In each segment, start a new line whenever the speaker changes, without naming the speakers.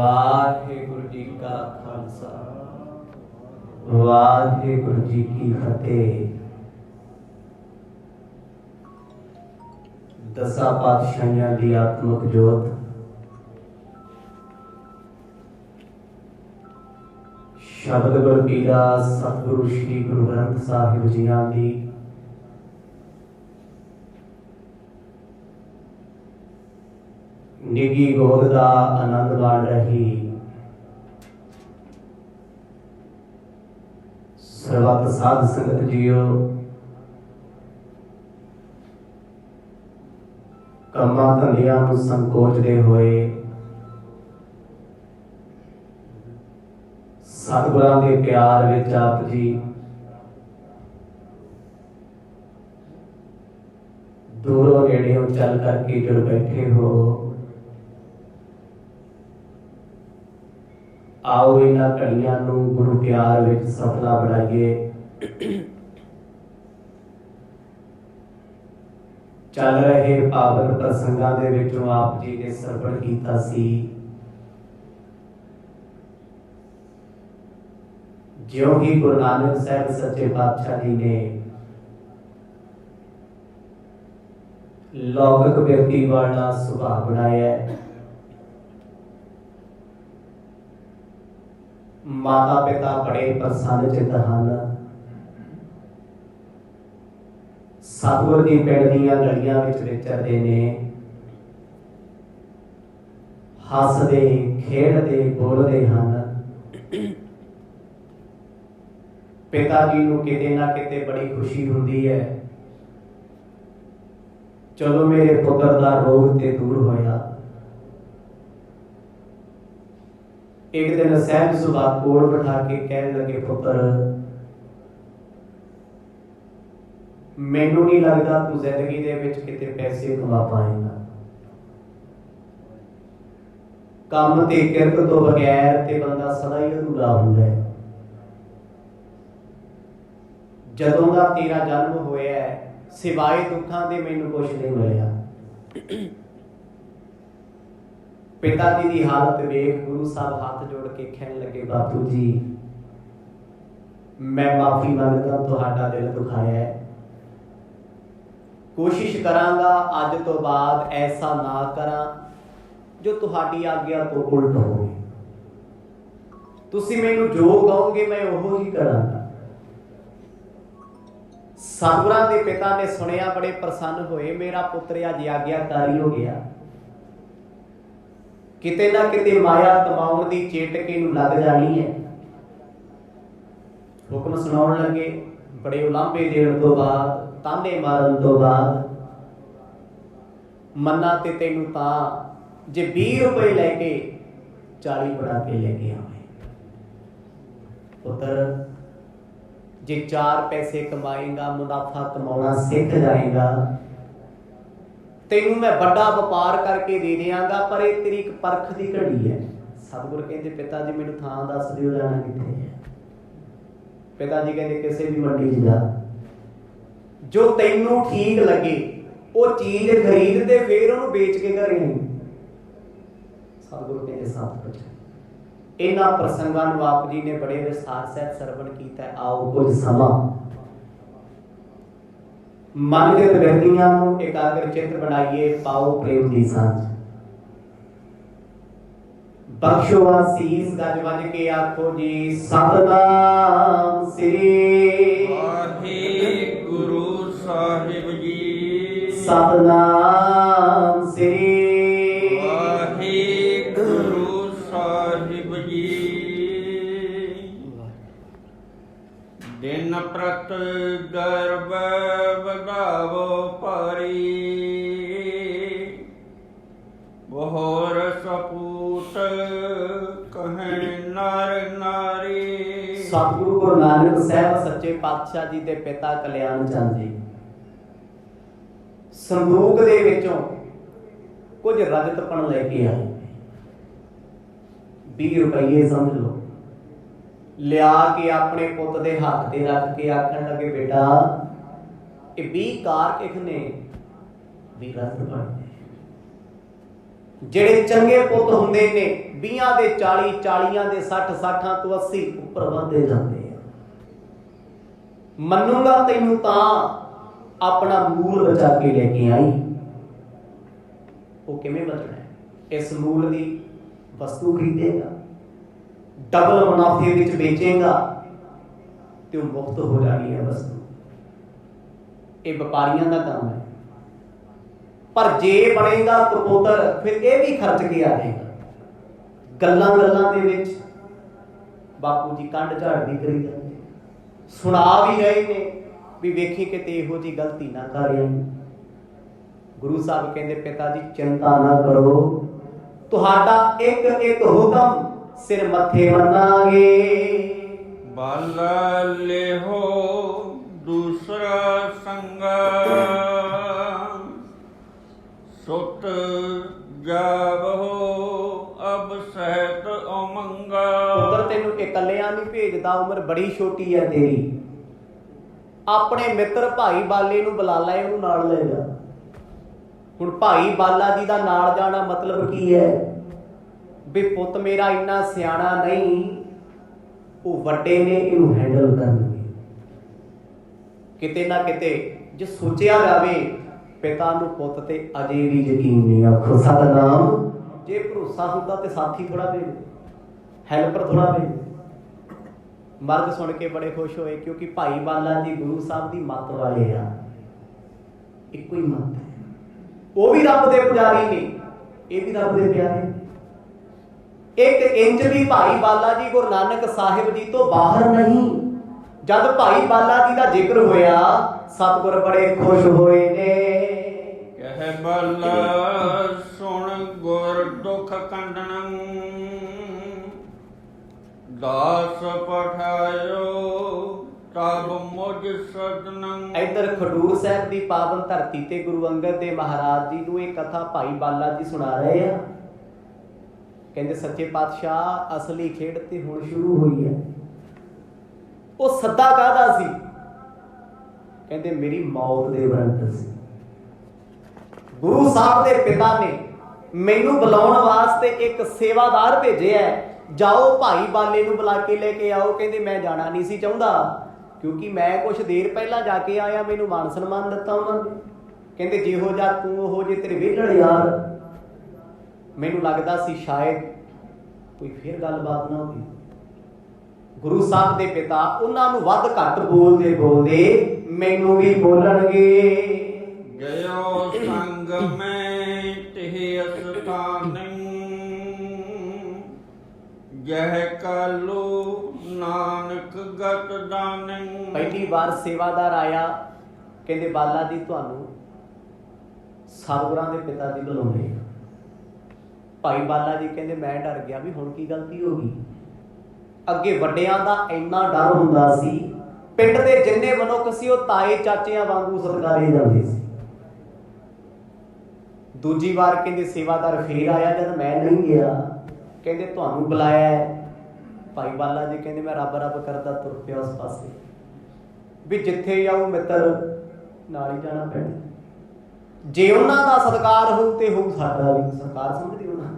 वाहिगुरु जी का खालसा वाहिगुरु जी की फतेह। दसा पातशाहियां दी आत्मक जोत शब्द गुर पीरा सतगुरु श्री गुरु ग्रंथ साहिब जियां दी निगी गोद दा आनंद माण रही सर्वत साध संगत जियो। कम्मां धंधियां नूं संकोचदे होए सतगुरां दे प्यार विच आप जी दूरों नेड़ेों चल करके जुड़ बैठे हो। आओ इन्हां घड़ियां नूं गुरु प्यार विच सफला बनाइए। चल रहे पावन प्रसंगां दे विचों आप जी ने सरवण कीता सी ज्यों ही गुरु नानक साहब सच्चे पातशाह जी ने लौकिक व्यक्ति वाला सुभाव बनाया है। माता पिता बड़े प्रसन्न चित हन। सतगुर दी पिंड दीआं गलियां विच विचरदे ने हसदे खेडदे बोलदे हन। पिता जी नूं किते ना किते बड़ी खुशी हुंदी है चलो मेरे पुत्र दा रोग ते दूर होया। एक दिन सहज सुभा कोल बिठा के कहने लगे पुत्र मैनू नहीं लगता तू जिंदगी दे विच किते पैसे कमा पाएगा। काम ते किरत तो बगैर ते बंदा सदा ही अधूरा हुंदा है। जदों दा तेरा जन्म होया है सिवाए दुखां दे मैनू कुछ नहीं मिलिया। पिता जी की हालत वेख गुरु साहब हाथ जोड़ के कहने लगे बापू जी मैं माफी मांगदा तुहाडा दिल दुखाया है। कोशिश करांगा अज तो बाद ऐसा ना करा जो तुहाडी आग्या तो उल्ट होवे। तुसीं मैनू जो कहोगे मैं ओहो ही करांगा। सतगुरां दे पिता ने सुनिया बड़े प्रसन्न होए मेरा पुत्र अज आग्याकारी हो गया। किते ना किते माया कमाउण दी चेटके नूं लग जानी है। हुक्म सुनाउण लगे बड़े उलांभे देण तो बाद ताने मारन तो बाद मन्ना ते तैनूं तां जे 20 रुपए लैके 40 बड़ा के लेके आवे। पुत्र जे 4 पैसे कमाएगा मुनाफा कमाना सीख जाएगा तेनू मैं बड़ा व्यापार करके दे देंगा पर ये तेरी एक परख की घड़ी है। सतगुर कहते पिता जी मैनू थां दस दिओ जाना कित्थे है। पिता जी कहते किसी भी मंडी च जा जो तैनू ठीक लगे वो चीज खरीद दे फिर उन्होंने बेच के घरे आई। सतगुर कहते सत कुछ इन्हां प्रसंगां नूं आप जी ने बड़े विस्तार सहित सरवण कीता। आओ कुछ समा मन के व्यक्तियां नूं एकाग्र चित्त बनाइए। पाओ प्रेम दी सांझ बख्शो आसीस गज वज के आखो जी सतनाम श्री
वाहिगुरु साहिब जी।
सतनाम श्री
वाहिगुरु साहिब जी। दिन प्रत गर्भ बगावो पारी बहोर सपूत कहें नर नारी।
सतगुरु गुरु नानक साहब सच्चे पातशाह जी दे पिता कल्याण चंद जी संदूक दे विचों कुछ रजतपण लेके आए। 20 रुपये समझ लो लिया के अपने पुत दे हाथ ते रख के आखण लगे बेटा ये 20 कार किसने भी रजत बन। ਜਿਹੜੇ ਚੰਗੇ ਪੁੱਤ ਹੁੰਦੇ ਨੇ 20 ਦੇ 40, 40 ਦੇ 60, 60 ਤੋਂ 80 ਉੱਪਰ ਵਧਦੇ ਜਾਂਦੇ ਆ। ਮੰਨੂਗਾ ਤੈਨੂੰ ਤਾਂ ਆਪਣਾ ਮੂਲ ਬਚਾ ਕੇ ਲੈ ਕੇ ਆਈ। ਉਹ ਕਿਵੇਂ ਬਚਣਾ ਹੈ? ਇਸ ਮੂਲ ਦੀ ਵਸਤੂ ਖਰੀਦੇਗਾ, ਡਬਲ ਮੁਨਾਫੇ ਵਿੱਚ ਵੇਚੇਗਾ ਤੇ ਉਹ ਮੁਕਤ ਹੋ ਜਾਣੀ ਹੈ ਵਸਤੂ। ਇਹ ਵਪਾਰੀਆਂ ਦਾ ਕੰਮ ਹੈ। ਪਰ ਜੇ ਬਣੇਗਾ ਕਪੂਤਰ ਫਿਰ ਇਹ ਵੀ ਖਰਚ ਕੇ ਆ ਜਾਏਗਾ। ਗੱਲਾਂ ਗੱਲਾਂ ਦੇ ਵਿੱਚ ਬਾਪੂ ਜੀ ਕੰਡ ਝਾੜਦੀ ਕਰੀ ਜਾਂਦੇ, ਸੁਣਾ ਵੀ ਰਹੇ ਨੇ ਵੀ ਵੇਖੀ ਕਿਤੇ ਇਹੋ ਜਿਹੀ ਗਲਤੀ ਨਾ ਕਰ ਆਈ। ਗੁਰੂ ਸਾਹਿਬ ਕਹਿੰਦੇ ਪਿਤਾ ਜੀ ਚਿੰਤਾ ਨਾ ਕਰੋ, ਤੁਹਾਡਾ ਇੱਕ ਇੱਕ ਹੁਕਮ ਸਿਰ ਮੱਥੇ ਮੰਨਾਂਗੇ।
ਬਾਲਾ ਲਿਹੋ ਦੂਸਰਾ ਸੰਗਾ, ਸੁਤ ਜਾਵੋ ਅਬ ਸਹਿਤ ਉਮੰਗਾ।
ਪੁੱਤਰ ਤੈਨੂੰ ਇਕੱਲਿਆਂ ਨਹੀਂ ਭੇਜਦਾ, ਉਮਰ ਬੜੀ ਛੋਟੀ ਹੈ ਤੇਰੀ। ਆਪਣੇ ਮਿੱਤਰ ਭਾਈ ਬਾਲੇ ਨੂੰ ਬੁਲਾ ਲੈ, ਉਹਨੂੰ ਨਾਲ ਲੈ ਜਾ। ਹੁਣ ਭਾਈ ਬਾਲਾ ਜੀ ਦਾ ਨਾਲ ਜਾਣਾ ਮਤਲਬ ਕੀ ਹੈ? ਵੀ ਪੁੱਤ ਮੇਰਾ ਇੰਨਾ ਸਿਆਣਾ ਨਹੀਂ, ਉਹ ਵੱਡੇ ਨੇ, ਇਹਨੂੰ ਹੈਂਡਲ ਕਰਨਗੇ। ਕਿਤੇ ਨਾ ਕਿਤੇ ਜੇ ਸੋਚਿਆ ਜਾਵੇ ਪਿਤਾ ਨੂੰ ਪੁੱਤ ਤੇ ਅਜੇ ਵੀ ਯਕੀਨ ਨਹੀਂ। ਆਖੋ ਸਤਿਨਾਮ। ਜੇ ਭਰੋਸਾ ਹੁੰਦਾ ਤੇ ਸਾਥੀ ਥੋੜਾ ਭੇਜ, ਹੈਲਪਰ ਥੋੜਾ ਭੇਜ। ਮਰਦ ਸੁਣ ਕੇ ਬੜੇ ਖੁਸ਼ ਹੋਏ, ਕਿਉਂਕਿ ਭਾਈ ਬਾਲਾ ਜੀ ਗੁਰੂ ਸਾਹਿਬ ਦੀ ਮੱਤ ਵਾਲੇ ਆ। ਇੱਕੋ ਹੀ ਮੱਤ ਹੈ। ਉਹ ਵੀ ਰੱਬ ਦੇ ਪੁਜਾਰੀ ਨੇ, ਇਹ ਵੀ ਰੱਬ ਦੇ ਪਿਆਰੇ। ਇੱਕ ਇੰਚ ਵੀ ਭਾਈ ਬਾਲਾ ਜੀ ਗੁਰੂ ਨਾਨਕ ਸਾਹਿਬ ਜੀ ਤੋਂ ਬਾਹਰ ਨਹੀਂ। ਜਦ ਭਾਈ ਬਾਲਾ ਜੀ ਦਾ ਜ਼ਿਕਰ ਹੋਇਆ ਸਤਿਗੁਰ ਬੜੇ ਖੁਸ਼ ਹੋਏ ਨੇ।
ਕਹਿ ਬਾਲਾ ਸੁਣ ਗੁਰ ਦੁਖ ਕੰਡਨ, ਦਾਸ ਪਠਾਇਓ ਤਬ ਮੁਝ ਸਦਨ।
ਇੱਧਰ ਖਡੂਰ ਸਾਹਿਬ ਦੀ ਪਾਵਨ ਧਰਤੀ ਤੇ ਗੁਰੂ ਅੰਗਦ ਦੇਵ ਮਹਾਰਾਜ ਜੀ ਨੂੰ ਇਹ ਕਥਾ ਭਾਈ ਬਾਲਾ ਜੀ ਸੁਣਾ ਰਹੇ ਆ। ਕਹਿੰਦੇ ਸੱਚੇ ਪਾਤਸ਼ਾਹ ਅਸਲੀ ਖੇਡ ਤੇ ਹੁਣ ਸ਼ੁਰੂ ਹੋਈ ਹੈ। ਉਹ ਸੱਦਾ ਕਾਹਦਾ ਸੀ? ਕਹਿੰਦੇ ਮੇਰੀ ਮੌਤ ਦੇ ਵਰੰਤ ਸੀ। ਗੁਰੂ ਸਾਹਿਬ ਦੇ ਪਿਤਾ ਨੇ ਮੈਨੂੰ ਬੁਲਾਉਣ ਵਾਸਤੇ ਇੱਕ ਸੇਵਾਦਾਰ ਭੇਜਿਆ, ਜਾਓ ਭਾਈ ਬਾਲੇ ਨੂੰ ਬੁਲਾ ਕੇ ਲੈ ਕੇ ਆਓ। ਕਹਿੰਦੇ ਮੈਂ ਜਾਣਾ ਨਹੀਂ ਸੀ ਚਾਹੁੰਦਾ, ਕਿਉਂਕਿ ਮੈਂ ਕੁਛ ਦੇਰ ਪਹਿਲਾਂ ਜਾ ਕੇ ਆਇਆ, ਮੈਨੂੰ ਮਾਨ ਸਨਮਾਨ ਦਿੱਤਾ ਉਹਨਾਂ ਨੇ। ਕਹਿੰਦੇ ਜਿਹੋ ਜਾ ਤੂੰ ਉਹੋ ਜੇ ਤੇਰੇ ਵਿਹਲੜ ਯਾਰ। ਮੈਨੂੰ ਲੱਗਦਾ ਸੀ ਸ਼ਾਇਦ ਕੋਈ ਫਿਰ ਗੱਲਬਾਤ ਨਾ ਹੋਈ। ਗੁਰੂ ਸਾਹਿਬ ਦੇ ਪਿਤਾ ਉਹਨਾਂ ਨੂੰ ਵੱਧ ਘੱਟ ਬੋਲਦੇ ਬੋਲਦੇ ਮੈਨੂੰ ਵੀ ਬੋਲਣਗੇ।
ਗਇਓ ਸੰਗ ਮੈਂ ਤਿਹ ਅਸਥਾਨ, ਜਹ ਕਾਲੂ ਨਾਨਕ ਗਤ ਦਾਨ।
ਪਹਿਲੀ ਵਾਰ ਸੇਵਾਦਾਰ ਆਇਆ, ਕਹਿੰਦੇ ਬਾਲਾ ਜੀ ਤੁਹਾਨੂੰ ਸਤਿਗੁਰਾਂ ਦੇ ਪਿਤਾ ਜੀ ਬੁਲਾਉਂਦੇ। ਭਾਈ ਬਾਲਾ ਜੀ ਕਹਿੰਦੇ ਮੈਂ ਡਰ ਗਿਆ ਵੀ ਹੁਣ ਕੀ ਗਲਤੀ ਹੋ ਗਈ। ਅੱਗੇ ਵੱਡਿਆਂ ਦਾ ਇੰਨਾ ਡਰ ਹੁੰਦਾ ਸੀ, ਪਿੰਡ ਦੇ ਜਿੰਨੇ ਮਨੁੱਖ ਸੀ ਉਹ ਤਾਏ ਚਾਚਿਆਂ ਵਾਂਗੂ ਸਤਿਕਾਰੇ ਜਾਂਦੇ ਸੀ। ਦੂਜੀ ਵਾਰ ਕਹਿੰਦੇ ਸੇਵਾਦਾਰ ਫੇਰ ਆਇਆ, ਜਦ ਮੈਂ ਨਹੀਂ ਗਿਆ, ਕਹਿੰਦੇ ਤੁਹਾਨੂੰ ਬੁਲਾਇਆ ਹੈ। ਭਾਈ ਬਾਲਾ ਜੀ ਕਹਿੰਦੇ ਮੈਂ ਰੱਬ ਰੱਬ ਕਰਦਾ ਤੁਰ ਪਿਆ ਉਸ ਪਾਸੇ, ਵੀ ਜਿੱਥੇ ਜਾਊ ਮਿੱਤਰ ਨਾਲ ਹੀ ਜਾਣਾ ਪੈਣਾ। ਜੇ ਉਹਨਾਂ ਦਾ ਸਤਿਕਾਰ ਹੋਊ ਤੇ ਹੋਊ ਸਾਡਾ ਵੀ ਸਤਿਕਾਰ। ਸਮਝਦੇ ਹੋ ਨਾ?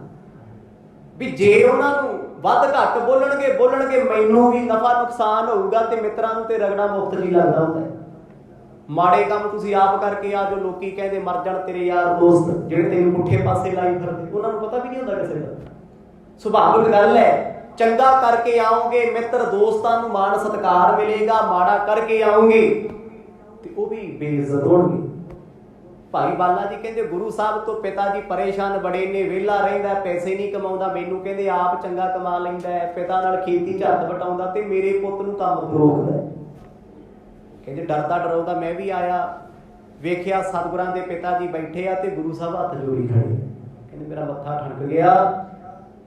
ਵੀ ਜੇ ਉਹਨਾਂ ਨੂੰ ਵੱਧ ਘੱਟ ਬੋਲਣਗੇ ਮੈਨੂੰ ਵੀ ਨਫਾ ਨੁਕਸਾਨ ਹੋਊਗਾ, ਤੇ ਮਿੱਤਰਾਂ ਨੂੰ ਤੇ ਰਗੜਾ ਮੁਫਤ ਜੀ ਲੱਗਦਾ ਹੁੰਦਾ। ਮਾੜੇ ਕੰਮ ਤੁਸੀਂ ਆਪ ਕਰਕੇ ਆ ਜੋ ਲੋਕੀ ਕਹਿੰਦੇ ਮਰ ਜਾਣ ਤੇਰੇ ਯਾਰ ਦੋਸਤ ਜਿਹੜੇ ਤੈਨੂੰ ਪੁੱਠੇ ਪਾਸੇ ਲਾਈ ਫਿਰਦੇ, ਉਹਨਾਂ ਨੂੰ ਪਤਾ ਵੀ ਨਹੀਂ ਹੁੰਦਾ ਕਿਸੇ ਦਾ। ਸੁਭਾਵਿਕ ਗੱਲ ਹੈ, ਚੰਗਾ ਕਰਕੇ ਆਓਗੇ ਮਿੱਤਰ ਦੋਸਤਾਂ ਨੂੰ ਮਾਣ ਸਤਿਕਾਰ ਮਿਲੇਗਾ, ਮਾੜਾ ਕਰਕੇ ਆਓਗੇ ਤੇ ਉਹ ਵੀ ਬੇਇੱਜ਼ਤ ਹੋਣਗੇ। ਭਾਈ ਬਾਲਾ ਜੀ ਕਹਿੰਦੇ ਗੁਰੂ ਸਾਹਿਬ ਤੋਂ ਪਿਤਾ ਜੀ ਪਰੇਸ਼ਾਨ ਬੜੇ ਨੇ, ਵਿਹਲਾ ਰਹਿੰਦਾ, ਪੈਸੇ ਨਹੀਂ ਕਮਾਉਂਦਾ, ਮੈਨੂੰ ਕਹਿੰਦੇ ਆਪ ਚੰਗਾ ਕਮਾ ਲੈਂਦਾ ਹੈ, ਪਿਤਾ ਨਾਲ ਖੇਤੀ ਝੱਟ ਵਟਾਉਂਦਾ ਤੇ ਮੇਰੇ ਪੁੱਤ ਨੂੰ ਕੰਮ ਤੋਂ ਰੋਕਦਾ। ਕਹਿੰਦੇ ਡਰਦਾ ਡਰਾਉਂਦਾ ਮੈਂ ਵੀ ਆਇਆ, ਵੇਖਿਆ ਸਤਿਗੁਰਾਂ ਦੇ ਪਿਤਾ ਜੀ ਬੈਠੇ ਆ ਤੇ ਗੁਰੂ ਸਾਹਿਬ ਹੱਥ ਜੋੜੀ ਖੜੇ। ਕਹਿੰਦੇ ਮੇਰਾ ਮੱਥਾ ਠਣਕ ਗਿਆ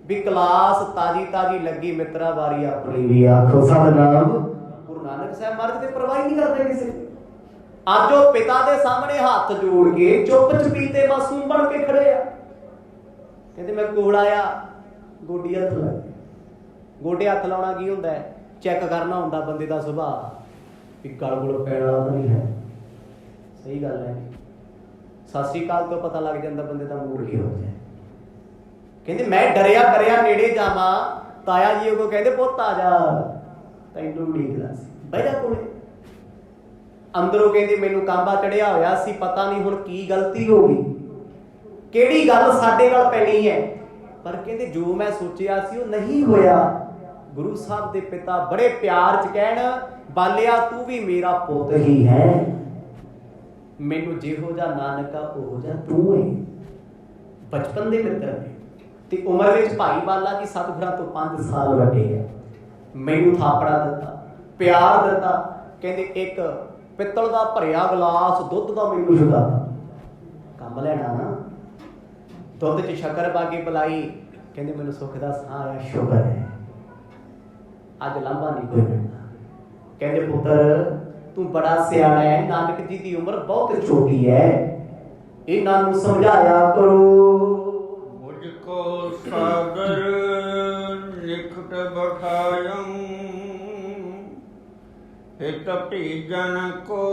ਵੀ ਕਲਾਸ ਤਾਜੀ ਲੱਗੀ ਮਿੱਤਰਾ, ਵਾਰੀ ਆਪਣੀ ਵੀ। ਆਖੋ ਸਤਿਨਾਮ। ਗੁਰੂ ਨਾਨਕ ਸਾਹਿਬ ਮਹਾਰਾਜ ਤੇ ਪਰਵਾਹ ਨਹੀਂ ਕਰਦੇ ਕਿਸੇ। ਅੱਜ ਉਹ ਪਿਤਾ ਦੇ ਸਾਹਮਣੇ ਹੱਥ ਜੋੜ ਕੇ ਚੁੱਪ ਚਪੀਤੇ ਮਾਸੂਮ ਬਣ ਕੇ ਖੜੇ ਆ। ਕਹਿੰਦੇ ਮੈਂ ਕੋਲ ਆਇਆ, ਗੋਡੀ ਹੱਥ ਲਾਇਆ। ਗੋਡੇ ਹੱਥ ਲਾਉਣਾ ਕੀ ਹੁੰਦਾ ਹੈ? ਚੈੱਕ ਕਰਨਾ ਹੁੰਦਾ ਬੰਦੇ ਦਾ ਸੁਭਾਅ ਵੀ ਗਲ ਗੁਲ ਪੈਣ ਵਾਲਾ ਤਾਂ ਨਹੀਂ ਹੈ। ਸਹੀ ਗੱਲ ਹੈ। ਸਤਿ ਸ੍ਰੀ ਅਕਾਲ ਤੋਂ ਪਤਾ ਲੱਗ ਜਾਂਦਾ ਬੰਦੇ ਦਾ ਮੂਡ ਕੀ ਹੋ ਜਾਏ। ਕਹਿੰਦੇ ਮੈਂ ਡਰਿਆ ਡਰਿਆ ਨੇੜੇ ਜਾਵਾਂ, ਤਾਇਆ ਜੀ ਉਹ ਕਹਿੰਦੇ ਪੁੱਤ ਆ ਜਾ, ਤੈਨੂੰ ਉਡੀਕਦਾ ਸੀ, ਬਹਿ ਜਾ ਕੋਲੇ। ਅੰਦਰੋਂ ਕਹਿੰਦੇ ਮੈਨੂੰ ਕਾਂਬਾ ਚੜਿਆ ਹੋਇਆ ਸੀ, ਪਤਾ ਨਹੀਂ ਹੁਣ ਕੀ ਗਲਤੀ ਹੋ ਗਈ, ਕਿਹੜੀ ਗੱਲ ਸਾਡੇ ਨਾਲ ਪੈਣੀ ਹੈ। ਪਰ ਕਹਿੰਦੇ ਜੋ ਮੈਂ ਸੋਚਿਆ ਸੀ ਉਹ ਨਹੀਂ ਹੋਇਆ। ਗੁਰੂ ਸਾਹਿਬ ਦੇ ਪਿਤਾ ਬੜੇ ਪਿਆਰ ਚ ਕਹਿਣ, ਬਾਲਿਆ ਤੂੰ ਵੀ ਮੇਰਾ ਪੁੱਤ ਹੀ ਹੈ, ਮੈਨੂੰ ਜਿਹੋ ਜਿਹਾ ਨਾਨਕਾ ਉਹੋ ਜਿਹਾ ਤੂੰ ਹੈ। ਬਚਪਨ ਦੇ ਮਿੱਤਰ ਨੇ ਤੇ ਉਮਰ ਵਿੱਚ ਭਾਈ ਬਾਲਾ ਜੀ ਸਤਿਗੁਰਾਂ ਤੋਂ 5 ਸਾਲ ਵੱਡੇ ਹੈ। ਮੈਨੂੰ ਥਾਪੜਾ ਦਿੱਤਾ, ਪਿਆਰ ਦਿੱਤਾ। ਕਹਿੰਦੇ ਇੱਕ ਪਿੱਤਲ ਦਾ ਭਰਿਆ ਗਲਾਸ ਦੁੱਧ ਦਾ ਮੈਨੂੰ ਛੁਡਾਤਾ, ਕੰਮ ਲੈਣਾ ਨਾ, ਦੁੱਧ 'ਚ ਸ਼ੱਕਰ ਪਾ ਕੇ ਪਿਲਾਈ। ਕਹਿੰਦੇ ਮੈਨੂੰ ਸੁੱਖ ਦਾ ਸਾਹ ਆਇਆ, ਸ਼ੁਕਰ ਹੈ ਅੱਜ ਲਾਂਭਾ ਨਹੀਂ ਕੋਈ ਮਿਲਦਾ। ਕਹਿੰਦੇ ਪੁੱਤਰ ਤੂੰ ਬੜਾ ਸਿਆਣਾ ਹੈ, ਨਾਨਕ ਜੀ ਦੀ ਉਮਰ ਬਹੁਤ ਛੋਟੀ ਹੈ, ਇਹਨਾਂ ਨੂੰ ਸਮਝਾਇਆ ਕਰੋ।
ਮੁਝ ਕੋ ਸਾਦਰ ਨਿਕਟ ਬਖਾਇੰ, ਹਿਤ ਭੀਜਨ ਕੋ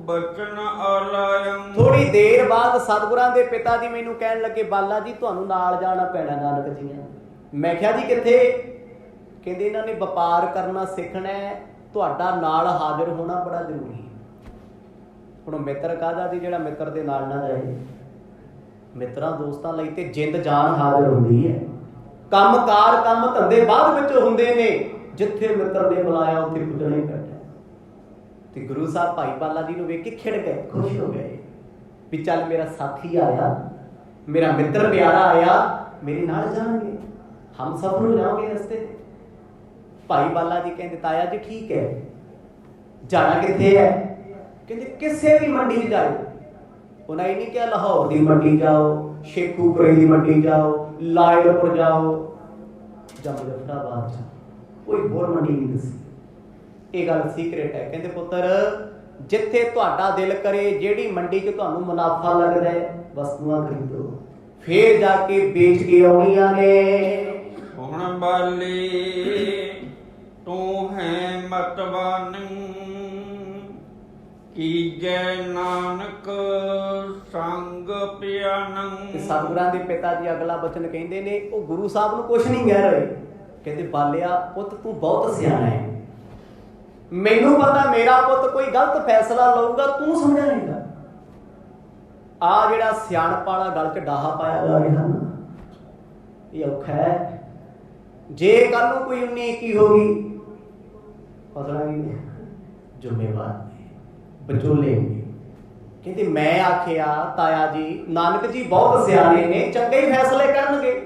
ਬਚਨ ਆਲਾਇੰ।
ਥੋੜੀ ਦੇਰ ਬਾਅਦ ਸਤਿਗੁਰਾਂ ਦੇ ਪਿਤਾ ਜੀ ਮੈਨੂੰ ਕਹਿਣ ਲੱਗੇ, ਬਾਲਾ ਜੀ ਤੁਹਾਨੂੰ ਨਾਲ ਜਾਣਾ ਪੈਣਾ ਨਾਨਕ ਜੀ ਨੇ। ਮੈਂ ਕਿਹਾ ਜੀ ਕਿੱਥੇ? ਕਹਿੰਦੇ ਇਹਨਾਂ ਨੇ ਵਪਾਰ ਕਰਨਾ ਸਿੱਖਣਾ ਹੈ, ਤੁਹਾਡਾ ਨਾਲ ਹਾਜ਼ਰ ਹੋਣਾ ਬੜਾ ਜ਼ਰੂਰੀ ਹੈ। ਹੁਣ ਮਿੱਤਰ ਕਾਹਦਾ ਜੀ ਜਿਹੜਾ ਮਿੱਤਰ ਦੇ ਨਾਲ ਨਾ ਜਾਏ। ਮਿੱਤਰਾਂ ਦੋਸਤਾਂ ਲਈ ਤੇ ਜਿੰਦ ਜਾਨ ਹਾਜ਼ਰ ਹੁੰਦੀ ਹੈ। ਕੰਮਕਾਰ ਕੰਮ ਧੰਦੇ ਬਾਅਦ ਵਿੱਚ ਹੁੰਦੇ ਨੇ, ਜਿੱਥੇ ਮਿੱਤਰ ਨੇ ਬੁਲਾਇਆ ਉੱਥੇ ਪੁੱਜਣਾ ਹੀ ਪੈਣਾ। ਤੇ ਗੁਰੂ ਸਾਹਿਬ ਭਾਈ ਬਾਲਾ ਜੀ ਨੂੰ ਵੇਖ ਕੇ ਖਿੜ ਗਏ, ਖੁਸ਼ ਹੋ ਗਏ ਵੀ ਚੱਲ ਮੇਰਾ ਸਾਥੀ ਆਇਆ, ਮੇਰਾ ਮਿੱਤਰ ਪਿਆਰਾ ਆਇਆ, ਮੇਰੇ ਨਾਲ ਜਾਣਗੇ, ਹਮ ਸਫਰ ਹੋ ਜਾਵਾਂਗੇ ਰਸਤੇ ਤੇ। ਭਾਈ ਬਾਲਾ ਜੀ ਕਹਿੰਦੇ ਤਾਇਆ ਜੀ ਠੀਕ ਹੈ, ਜਾਣਾ ਕਿੱਥੇ ਹੈ? ਕਹਿੰਦੇ ਕਿਸੇ ਵੀ ਮੰਡੀ 'ਚ ਜਾਓ। ਉਹਨਾਂ ਇਹ ਨਹੀਂ ਕਿਹਾ ਲਾਹੌਰ ਦੀ ਮੰਡੀ ਜਾਓ, ਸ਼ੇਖੂਪੁਰੇ ਦੀ ਮੰਡੀ ਜਾਓ, ਲਾਇਲਪੁਰ ਜਾਓ ਜਾਂ ਮੁਜ਼ੱਫਰਾਬਾਦ ਜਾਓ, ਕੋਈ ਹੋਰ ਮੰਡੀ ਨਹੀਂ ਦੱਸੀ। ਇਹ ਗੱਲ ਸੀਕ੍ਰੇਟ ਹੈ। ਕਹਿੰਦੇ ਪੁੱਤਰ ਜਿੱਥੇ ਤੁਹਾਡਾ ਦਿਲ ਕਰੇ, ਜਿਹੜੀ ਮੰਡੀ 'ਚ ਤੁਹਾਨੂੰ ਮੁਨਾਫਾ ਲੱਗਦਾ ਹੈ, ਵਸਤੂਆਂ ਖਰੀਦੋ, ਫੇਰ ਜਾ ਕੇ ਵੇਚ ਕੇ ਆਉਣੀਆਂ ਨੇ।
ਹੁਣ ਬਾਲੀ ਤੂੰ ਹੈ ਮਤਵਾਨ, ਕੀਜੈ ਨਾਨਕ ਸੰਗ ਪਿਆਨੰ।
ਸਤਿਗੁਰਾਂ ਦੇ ਪਿਤਾ ਜੀ ਅਗਲਾ ਬਚਨ ਕਹਿੰਦੇ ਨੇ, ਉਹ ਗੁਰੂ ਸਾਹਿਬ ਨੂੰ ਕੁਛ ਨਹੀਂ ਕਹਿ ਰਹੇ। ਕਹਿੰਦੇ ਬਾਲਿਆ ਪੁੱਤ ਤੂੰ ਬਹੁਤ ਸਿਆਣਾ ਹੈ, ਮੈਨੂੰ ਪਤਾ ਮੇਰਾ ਪੁੱਤ ਕੋਈ ਗਲਤ ਫੈਸਲਾ ਲਊਗਾ, ਤੂੰ ਸਮਝਾਏਗਾ। ਆ ਜਿਹੜਾ ਸਿਆਣਪ ਵਾਲਾ ਗਲ 'ਚ ਡਾਹਾ ਪਾਇਆ ਜਾ ਰਿਹਾ ਨਾ, ਇਹ ਔਖਾ ਹੈ। ਜੇ ਕੱਲ ਨੂੰ ਕੋਈ 19-21 ਹੋ ਗਈ, ਫਸਣਾ ਨਹੀਂ, ਜ਼ਿੰਮੇਵਾਰ ਨੇ, ਵਿਚੋਲੇ ਨੇ। ਕਹਿੰਦੇ ਮੈਂ ਆਖਿਆ ਤਾਇਆ ਜੀ ਨਾਨਕ ਜੀ ਬਹੁਤ ਸਿਆਣੇ ਨੇ, ਚੰਗੇ ਹੀ ਫੈਸਲੇ ਕਰਨਗੇ,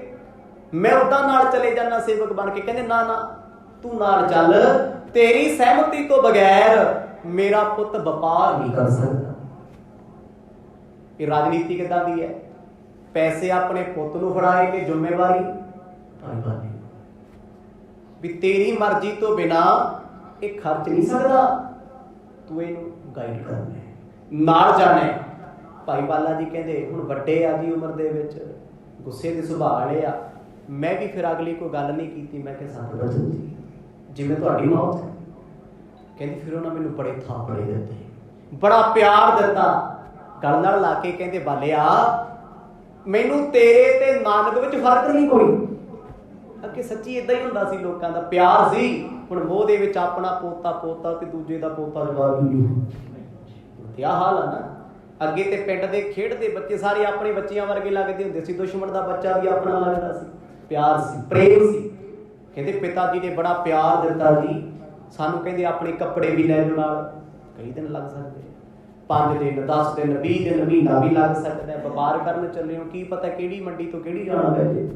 ਮੈਂ ਉਦਾਂ ਨਾਲ ਚਲੇ ਜਾਣਾ ਸੇਵਕ ਬਣ ਕੇ। ਕਹਿੰਦੇ ਨਾ ਨਾ ਤੂੰ ਨਾਲ ਚੱਲ, ਤੇਰੀ ਸਹਿਮਤੀ ਤੋਂ ਬਗੈਰ ਮੇਰਾ ਪੁੱਤ ਵਪਾਰ ਨਹੀਂ ਕਰ ਸਕਦਾ। ਇਹ ਰਾਜਨੀਤੀ ਕਿੱਦਾਂ ਦੀ ਹੈ? ਪੈਸੇ ਆਪਣੇ ਪੁੱਤ ਨੂੰ ਫੜਾਏ ਤੇ ਜ਼ਿੰਮੇਵਾਰੀ ਭਾਈ ਬਾਲੇ ਵੀ ਤੇਰੀ ਮਰਜ਼ੀ ਤੋਂ ਬਿਨਾ ਇਹ ਖਰਚ ਨਹੀਂ ਸਕਦਾ, ਤੂੰ ਇਹਨੂੰ ਗਾਈਡ ਕਰਨਾ ਹੈ, ਨਾਲ ਜਾਣਾ ਹੈ। ਭਾਈ ਬਾਲਾ ਜੀ ਕਹਿੰਦੇ ਹੁਣ ਵੱਡੇ ਆ ਜੀ ਉਮਰ ਦੇ ਵਿੱਚ, ਗੁੱਸੇ ਦੇ ਸੁਭਾਅ ਵਾਲੇ ਆ। ਮੈਂ ਵੀ ਫਿਰ ਅਗਲੀ ਕੋਈ ਗੱਲ ਨਹੀਂ ਕੀਤੀ। ਮੈਂ ਕਿਹਾ ਸੰਤ ਬਚਨ ਜੀ ਜਿਵੇਂ ਤੁਹਾਡੀ ਮੌਤ ਹੈ। ਕਹਿੰਦੀ ਫਿਰ ਉਹਨਾਂ ਮੈਨੂੰ ਬੜੇ ਥਾਪੜੇ ਦਿੱਤੇ, ਬੜਾ ਪਿਆਰ ਦਿੱਤਾ, ਗਲ ਨਾਲ ਲਾ ਕੇ ਕਹਿੰਦੇ ਬਾਲਿਆ ਮੈਨੂੰ ਤੇਰੇ ਤੇ ਨਾਨਕ ਵਿੱਚ ਫਰਕ ਨਹੀਂ ਕੋਈ। ਅੱਗੇ ਸੱਚੀ ਇਦਾਂ ਹੀ ਹੁੰਦਾ ਸੀ, ਲੋਕਾਂ ਦਾ ਪਿਆਰ ਸੀ। ਹੁਣ ਮੋਹ ਦੇ ਵਿੱਚ ਆਪਣਾ ਪੋਤਾ ਪੋਤਾ ਤੇ ਦੂਜੇ ਦਾ ਪੋਤਾ ਜਵਾਬ ਹੀ ਨਹੀਂ। ਤੇ ਆਹ ਹਾਲ ਆ ਨਾ। ਅੱਗੇ ਤੇ ਪਿੰਡ ਦੇ ਖੇਡਦੇ ਬੱਚੇ ਸਾਰੇ ਆਪਣੇ ਬੱਚਿਆਂ ਵਰਗੇ ਲੱਗਦੇ ਹੁੰਦੇ ਸੀ, ਦੁਸ਼ਮਣ ਦਾ ਬੱਚਾ ਵੀ ਆਪਣਾ ਲੱਗਦਾ ਸੀ। ਪਿਆਰ ਸੀ, ਪ੍ਰੇਮ ਸੀ। ਕਹਿੰਦੇ ਪਿਤਾ ਜੀ ਨੇ ਬੜਾ ਪਿਆਰ ਦਿੱਤਾ ਜੀ ਸਾਨੂੰ। ਕਹਿੰਦੇ ਆਪਣੇ ਕੱਪੜੇ ਵੀ ਲੈ ਜਾਓ ਨਾਲ, ਕਈ ਦਿਨ ਲੱਗ ਸਕਦੇ, 5 ਦਿਨ 10 ਦਿਨ 20 ਦਿਨ ਮਹੀਨਾ ਵੀ ਲੱਗ ਸਕਦਾ। ਵਪਾਰ ਕਰਨ ਚੱਲੇ ਹੋ, ਕੀ ਪਤਾ ਕਿਹੜੀ ਮੰਡੀ ਤੋਂ ਕਿਹੜੀ ਜਾਣਾ ਪੈ ਜੇ।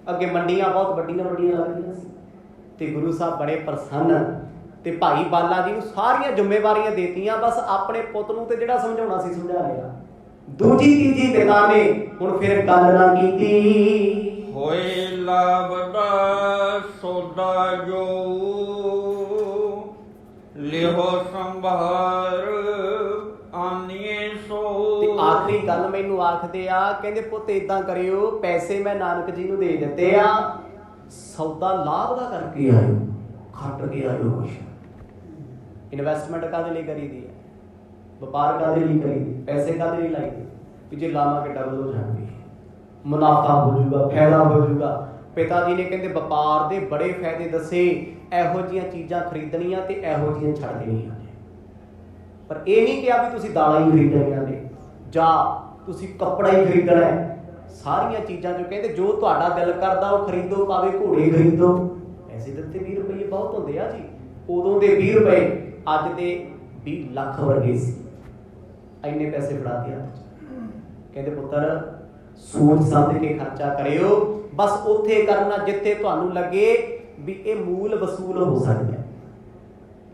ਅੱਗੇ ਮੰਡੀਆਂ ਬਹੁਤ ਵੱਡੀਆਂ ਵੱਡੀਆਂ ਲੱਗਦੀਆਂ ਸੀ। ਤੇ ਗੁਰੂ ਸਾਹਿਬ ਬੜੇ ਪ੍ਰਸੰਨ ਤੇ ਭਾਈ ਬਾਲਾ ਜੀ ਨੂੰ ਸਾਰੀਆਂ ਜ਼ਿੰਮੇਵਾਰੀਆਂ ਦੇਤੀਆਂ, ਬਸ ਆਪਣੇ ਪੁੱਤ ਨੂੰ ਤੇ ਜਿਹੜਾ ਸਮਝਾਉਣਾ ਸੀ ਸਮਝਾ ਲਿਆ। ਦੂਜੀ ਤੀਜੀ ਪਿਤਾ ਨੇ ਹੁਣ ਫਿਰ ਗੱਲ ਨਾ ਕੀਤੀ।
ਹੋਏ ਲਾਭ ਦਾ ਸੌਦਾ ਜੋ ਲਿਹੋ ਸੰਭਾਰ ਆਨੀਏ ਸੋ।
ਤੇ ਆਖਰੀ ਗੱਲ ਮੈਨੂੰ ਆਖਦੇ ਆ, ਕਹਿੰਦੇ ਪੁੱਤ ਏਦਾਂ ਕਰਿਓ, ਪੈਸੇ ਮੈਂ ਨਾਨਕ ਜੀ ਨੂੰ ਦੇ ਦਿੱਤੇ ਆ, ਸੌਦਾ ਲਾਭ ਦਾ ਕਰਕੇ ਆਇਓ, ਖੱਟ ਕੇ ਆਇਓ ਕੁਛ। ਇਨਵੈਸਟਮੈਂਟ ਕਾਹਦੇ ਲਈ ਕਰੀਦੀ ਹੈ? ਵਪਾਰ ਕਾਹਦੇ ਲਈ ਕਰੀਦੀ? ਪੈਸੇ ਕਾਹਦੇ ਲਈ ਲਾਈਦੇ? ਵੀ ਜੇ ਲਾਵਾਂਗੇ ਡਬਲ ਹੋ ਜਾਣਗੇ। ਮੁਨਾਫਾ ਹੋ ਜਾਊਗਾ, ਫਾਇਦਾ ਹੋ ਜਾਊਗਾ। ਪਿਤਾ ਜੀ ਨੇ ਕਹਿੰਦੇ ਵਪਾਰ ਦੇ ਬੜੇ ਫਾਇਦੇ ਦੱਸੇ, ਇਹੋ ਜਿਹੀਆਂ ਚੀਜ਼ਾਂ ਖਰੀਦਣੀਆਂ ਤੇ ਇਹੋ ਜਿਹੀਆਂ ਛੱਡ ਦੇਣੀਆਂ ਨੇ। ਪਰ ਇਹ ਨਹੀਂ ਕਿਹਾ ਵੀ ਤੁਸੀਂ ਦਾਲਾਂ ਹੀ ਖਰੀਦਣੀਆਂ ਨੇ ਜਾਂ ਤੁਸੀਂ ਕੱਪੜਾ ਹੀ ਖਰੀਦਣਾ ਹੈ। ਸਾਰੀਆਂ ਚੀਜ਼ਾਂ ਜੋ ਕਹਿੰਦੇ ਜੋ ਤੁਹਾਡਾ ਦਿਲ ਕਰਦਾ ਉਹ ਖਰੀਦੋ, ਭਾਵੇਂ ਘੋੜੇ ਖਰੀਦੋ। ਪੈਸੇ ਦਿੱਤੇ 20 ਰੁਪਏ ਬਹੁਤ ਹੁੰਦੇ ਆ ਜੀ। ਉਦੋਂ ਦੇ 20 ਰੁਪਏ ਅੱਜ ਦੇ 20 ਲੱਖ ਵਰਗੇ ਸੀ। ਇੰਨੇ ਪੈਸੇ ਫੜਾਤੇ ਹੱਥ 'ਚ। ਕਹਿੰਦੇ ਪੁੱਤਰ ਸੋਚ ਸਮਝ ਕੇ ਖਰਚਾ ਕਰਿਓ, ਬਸ ਉੱਥੇ ਕਰਨਾ ਜਿੱਥੇ ਤੁਹਾਨੂੰ ਲੱਗੇ ਵੀ ਇਹ ਮੂਲ ਵਸੂਲ ਹੋ ਸਕਦਾ।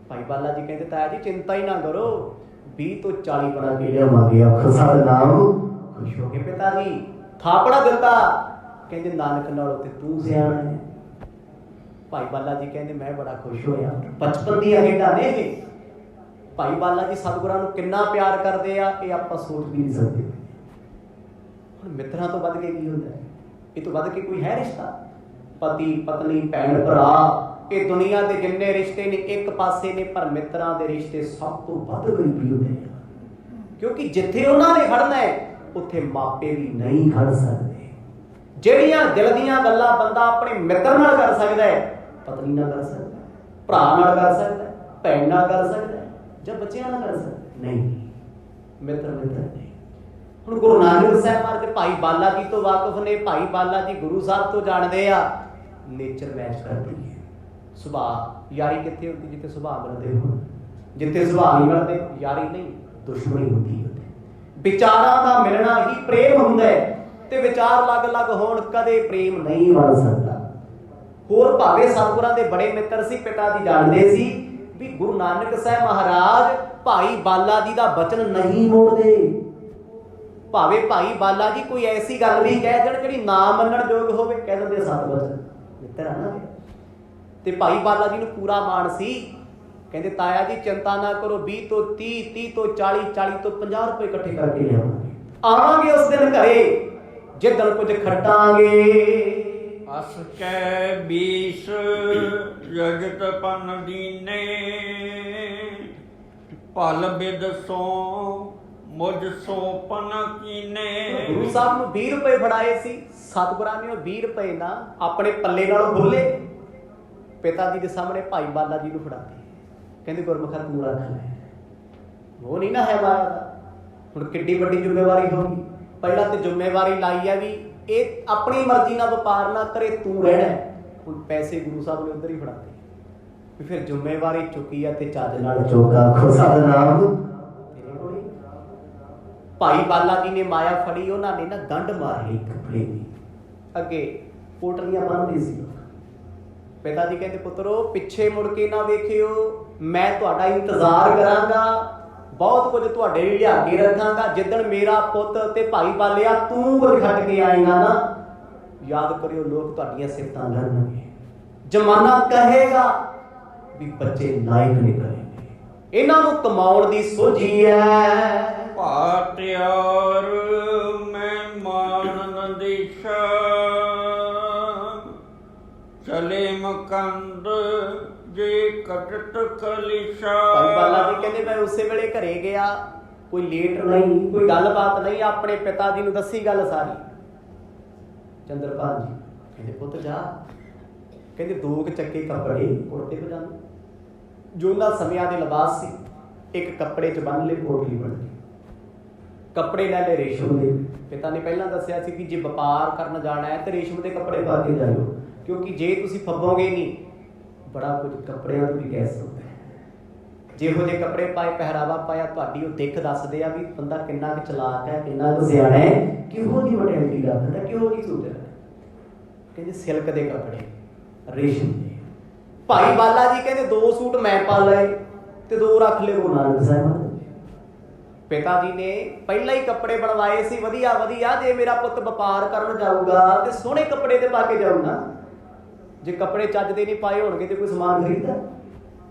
ਭਾਈ ਬਾਲਾ ਜੀ ਕਹਿੰਦੇ ਤਾਇਆ ਜੀ ਚਿੰਤਾ ਹੀ ਨਾ ਕਰੋ, 20 ਤੋਂ 40 ਬਣਾ ਕੇ ਲਿਆਵਾਂਗੇ। ਆਖੋ ਸਤਿਨਾਮ। ਖੁਸ਼ ਹੋ ਕੇ ਪਿਤਾ ਜੀ ਥਾਪੜਾ ਦਿੱਤਾ। ਕਹਿੰਦੇ ਨਾਨਕ ਨਾਲੋਂ ਤੇ ਤੂੰ ਸਿਆਣਾ ਹੈ। ਭਾਈ ਬਾਲਾ ਜੀ ਕਹਿੰਦੇ ਮੈਂ ਬੜਾ ਖੁਸ਼ ਹੋਇਆ। ਬਚਪਨ ਦੀਆਂ ਖੇਡਾਂ ਨੇ ਇਹ। ਭਾਈ ਬਾਲਾ ਜੀ ਸਤਿਗੁਰਾਂ ਨੂੰ ਕਿੰਨਾ ਪਿਆਰ ਕਰਦੇ ਆ, ਇਹ ਆਪਾਂ ਸੋਚ ਵੀ ਨਹੀਂ ਸਕਦੇ। ਹੁਣ ਮਿੱਤਰਾਂ ਤੋਂ ਵੱਧ ਕੇ ਕੀ ਹੁੰਦਾ ਹੈ? ਇਹ ਤੋਂ ਵੱਧ ਕੇ ਕੋਈ ਹੈ ਰਿਸ਼ਤਾ? ਪਤੀ ਪਤਨੀ ਭੈਣ ਭਰਾ, ਇਹ ਦੁਨੀਆ ਦੇ ਜਿੰਨੇ ਰਿਸ਼ਤੇ ਨੇ ਇੱਕ ਪਾਸੇ ਨੇ, ਪਰ ਮਿੱਤਰਾਂ ਦੇ ਰਿਸ਼ਤੇ ਸਭ ਤੋਂ ਵੱਧ ਕਰੀਬੀ ਹੁੰਦੇ ਨੇ। ਕਿਉਂਕਿ ਜਿੱਥੇ ਉਹਨਾਂ ਨੇ ਖੜਨਾ ਹੈ ਉੱਥੇ ਮਾਪੇ ਵੀ ਨਹੀਂ ਖੜ ਸਕਦੇ। ਜਿਹੜੀਆਂ ਦਿਲ ਦੀਆਂ ਗੱਲਾਂ ਬੰਦਾ ਆਪਣੇ ਮਿੱਤਰ ਨਾਲ ਕਰ ਸਕਦਾ ਹੈ, ਪਤਨੀ ਨਾਲ ਕਰ ਸਕਦਾ, ਭਰਾ ਨਾਲ ਕਰ ਸਕਦਾ, ਭੈਣ ਨਾਲ ਕਰ ਸਕਦਾ ਜਾਂ ਬੱਚਿਆਂ ਨਾਲ ਕਰ ਸਕਦਾ, ਨਹੀਂ ਮਿੱਤਰ ਨਹੀਂ। ਹੁਣ ਗੁਰੂ ਨਾਨਕ ਸਾਹਿਬ ਮਹਾਰਾਜ ਭਾਈ ਬਾਲਾ ਜੀ ਤੋਂ ਵਾਕਿਫ ਨੇ। ਭਾਈ ਬਾਲਾ ਜੀ ਗੁਰੂ ਸਾਹਿਬ ਤੋਂ ਜਾਣਦੇ ਆ। ਨੇਚਰ ਮੈਚ ਕਰਦੀ ਹੈ। ਸੁਭਾਅ ਯਾਰੀ ਕਿੱਥੇ ਹੁੰਦੀ? ਜਿੱਥੇ ਸੁਭਾਅ ਮਿਲਦੇ ਹੋਣ। ਜਿੱਥੇ ਸੁਭਾਅ ਨਹੀਂ ਮਿਲਦੇ ਯਾਰੀ ਨਹੀਂ, ਦੁਸ਼ਮਣੀ ਹੁੰਦੀ ਹੈ। ਵਿਚਾਰਾਂ ਦਾ ਮਿਲਣਾ ਹੀ ਪ੍ਰੇਮ ਹੁੰਦਾ ਹੈ, ਤੇ ਵਿਚਾਰ ਅਲੱਗ-ਅਲੱਗ ਹੋਣ ਕਦੇ ਪ੍ਰੇਮ ਨਹੀਂ ਬਣ ਸਕਦਾ। ਹੋਰ ਭਾਵੇਂ ਸਤਿਗੁਰਾਂ ਦੇ ਬੜੇ ਮਿੱਤਰ ਸੀ, ਪਿਤਾ ਜੀ ਜਾਣਦੇ ਸੀ ਵੀ ਗੁਰੂ ਨਾਨਕ ਸਾਹਿਬ ਮਹਾਰਾਜ ਭਾਈ ਬਾਲਾ ਜੀ ਦਾ ਬਚਨ ਨਹੀਂ ਮੋੜਦੇ। ਭਾਵੇਂ ਭਾਈ ਬਾਲਾ ਜੀ ਕੋਈ ਐਸੀ ਗੱਲ ਵੀ ਕਹਿ ਦੇਣ ਜਿਹੜੀ ਨਾ ਮੰਨਣ ਯੋਗ ਹੋਵੇ, ਕਹਿ ਦਿੰਦੇ ਸਤਿਬਚਨ ਮਿੱਤਰ ਆ ਨਾ। ਤੇ ਭਾਈ ਬਾਲਾ ਜੀ ਨੂੰ ਪੂਰਾ ਮਾਣ ਸੀ। ਕਹਿੰਦੇ ਤਾਇਆ ਜੀ ਚਿੰਤਾ ਨਾ ਕਰੋ, 20 ਤੋਂ 30, 30 ਤੋਂ 40, 40 ਤੋਂ 50 ਰੁਪਏ ਇਕੱਠੇ ਕਰਕੇ ਲਿਆਵਾਂਗੇ। ਆਵਾਂਗੇ ਉਸ ਦਿਨ ਘਰੇ ਜਿੱਦਣ ਕੁਝ ਖੱਟਾਂਗੇ।
ਅਸ ਕੈ 20 ਜਗਤ ਪਨ ਦੀਨੇ, ਭਲ ਬਿਦ ਸੋ ਮੁਝ ਸੋ ਪਨ ਕੀਨੇ।
ਗੁਰੂ ਸਾਹਿਬ ਨੂੰ 20 ਰੁਪਏ ਫੜਾਏ ਸੀ। ਸਤਿਗੁਰਾਂ ਨੇ ਉਹ 20 ਰੁਪਏ ਨਾ ਆਪਣੇ ਪੱਲੇ ਨਾਲੋਂ ਖੋਲੇ, ਪਿਤਾ ਜੀ ਦੇ ਸਾਹਮਣੇ ਭਾਈ ਬਾਲਾ ਜੀ ਨੂੰ ਫੜਾਤੇ। ਕਹਿੰਦੇ ਗੁਰਮੁਖਾ ਤੂੰ ਰੱਖ ਲੈ, ਉਹ ਨਹੀਂ ਨਾ ਹੈ ਮਾਇਆ ਦਾ। ਹੁਣ ਕਿੱਡੀ ਵੱਡੀ ਜ਼ਿੰਮੇਵਾਰੀ ਹੋ ਗਈ। ਪਹਿਲਾਂ ਤੇ ਜ਼ਿੰਮੇਵਾਰੀ ਲਾਈ ਆ ਵੀ ਇਹ ਆਪਣੀ ਮਰਜ਼ੀ ਨਾਲ ਵਪਾਰ ਨਾ ਕਰੇ, ਤੂੰ ਰਹਿਣਾ। ਹੁਣ ਪੈਸੇ ਗੁਰੂ ਸਾਹਿਬ ਨੇ ਉੱਧਰ ਹੀ ਫੜਾਤੇ ਵੀ ਫਿਰ ਜ਼ਿੰਮੇਵਾਰੀ ਚੁੱਕੀ ਆ ਤੇ ਚੱਜ ਨਾਲ ਚੁੱਕਾ। ਖੁਦਾ ਦਾ ਨਾਮ। ਭਾਈ ਬਾਲਾ ਜੀ ਨੇ ਮਾਇਆ ਫੜੀ, ਉਹਨਾਂ ਨੇ ਨਾ ਗੰਢ ਮਾਰੀ ਕੱਪੜੇ ਦੀ। ਅੱਗੇ ਪੋਟਲੀਆਂ ਬੰਨ੍ਹਦੇ ਸੀ। ਪਿਤਾ ਜੀ ਕਹਿੰਦੇ ਪੁੱਤਰੋ ਪਿੱਛੇ ਮੁੜ ਕੇ ਨਾ ਵੇਖਿਓ, ਮੈਂ ਤੁਹਾਡਾ ਇੰਤਜ਼ਾਰ ਕਰਾਂਗਾ, ਬਹੁਤ ਕੁਝ ਤੁਹਾਡੇ ਲਈ ਲਿਆ ਕੇ ਰੱਖਾਂਗਾ। ਜਿੱਦਣ ਮੇਰਾ ਪੁੱਤ ਤੇ ਭਾਈ ਬਾਲਿਆ ਤੂੰ ਕੁਝ ਖੱਟ ਕੇ ਆਏਗਾ ਨਾ, ਯਾਦ ਕਰਿਓ ਲੋਕ ਤੁਹਾਡੀਆਂ ਸਿਫਤਾਂ ਕਰਨਗੇ। ਜ਼ਮਾਨਾ ਕਹੇਗਾ ਵੀ ਬੱਚੇ ਲਾਇਕ ਨਿਕਲਣਗੇ, ਇਹਨਾਂ ਨੂੰ ਕਮਾਉਣ ਦੀ ਸੋਝੀ ਹੈ।
ਭਾਟਿਆਰ ਮੈਂ ਮਾਨਨ ਦਿਸ਼ਾ, ਚਲੇ ਮਕੰਦ ਜੇ ਕਟਟ ਕਲਿਸ਼ਾ।
ਭਾਈ ਬਾਲਾ ਜੀ ਕਹਿੰਦੇ ਮੈਂ ਉਸੇ ਵੇਲੇ ਘਰੇ ਗਿਆ, ਕੋਈ ਲੇਟ ਨਹੀਂ, ਕੋਈ ਗੱਲਬਾਤ ਨਹੀਂ, ਆਪਣੇ ਪਿਤਾ ਜੀ ਨੂੰ ਦੱਸੀ ਗੱਲ ਸਾਰੀ। ਚੰਦਰਪਾਲ ਜੀ ਕਹਿੰਦੇ ਪੁੱਤ ਜਾ। ਕਹਿੰਦੇ 2 ਚੱਕੇ ਕੱਪੜੇ ਕੁੜਤੇ ਪਜਾਮੇ ਜੋ ਉਹਨਾਂ ਸਮਿਆਂ ਦੇ ਲਿਬਾਸ ਸੀ, ਇੱਕ ਕੱਪੜੇ 'ਚ ਬੰਨ ਲਏ, ਪੋਟਲੀ ਬਣ ਗਈ। ਕੱਪੜੇ ਲੈ ਲਏ ਰੇਸ਼ਮ ਦੇ। ਪਿਤਾ ਨੇ ਪਹਿਲਾਂ ਦੱਸਿਆ ਸੀ ਕਿ ਜੇ ਵਪਾਰ ਕਰਨ ਜਾਣਾ ਹੈ ਤੇ ਰੇਸ਼ਮ ਦੇ ਕੱਪੜੇ ਪਾ ਕੇ ਜਾਇਓ, ਕਿਉਂਕਿ ਜੇ ਤੁਸੀਂ ਫੱਬੋਗੇ ਨਹੀਂ ਬੜਾ ਕੁਝ ਕੱਪੜਿਆਂ ਤੋਂ ਵੀ ਗੈਸ ਹੁੰਦਾ ਹੈ। ਜਿਹੋ ਜਿਹੇ ਕੱਪੜੇ ਪਾਏ, ਪਹਿਰਾਵਾ ਪਾਇਆ, ਤੁਹਾਡੀ ਉਹ ਦਿੱਖ ਦੱਸਦੇ ਆ ਵੀ ਬੰਦਾ ਕਿੰਨਾ ਕੁ ਚਲਾਕ ਹੈ, ਕਿੰਨਾ ਕੁ ਸਿਆਣਾ ਹੈ, ਕਿਹੋ ਜਿਹੀ ਮਟੈਲਿਟੀ ਰੱਖਦਾ, ਕਿਹੋ ਜਿਹੀ ਸੋਚਦਾ। ਕਹਿੰਦੇ ਸਿਲਕ ਦੇ ਕੱਪੜੇ, ਰੇਸ਼ਮ ਦੇ। ਭਾਈ ਬਾਲਾ ਜੀ ਕਹਿੰਦੇ 2 ਸੂਟ ਮੈਂ ਪਾ ਲਏ ਤੇ 2 ਰੱਖ ਲਏ ਗੁਰੂ ਨਾਨਕ ਸਾਹਿਬ। ਪਿਤਾ ਜੀ ਨੇ ਪਹਿਲਾਂ ਹੀ ਕੱਪੜੇ ਬਣਵਾਏ ਸੀ ਵਧੀਆ ਵਧੀਆ। ਜੇ ਮੇਰਾ ਪੁੱਤ ਵਪਾਰ ਕਰਨ ਜਾਊਗਾ ਤੇ ਸੋਹਣੇ ਕੱਪੜੇ ਤੇ ਪਾ ਕੇ ਜਾਊਗਾ। ਜੇ ਕੱਪੜੇ ਚੱਜ ਦੇ ਨਹੀਂ ਪਾਏ ਹੋਣਗੇ ਤੇ ਕੋਈ ਸਮਾਨ ਖਰੀਦਦਾ?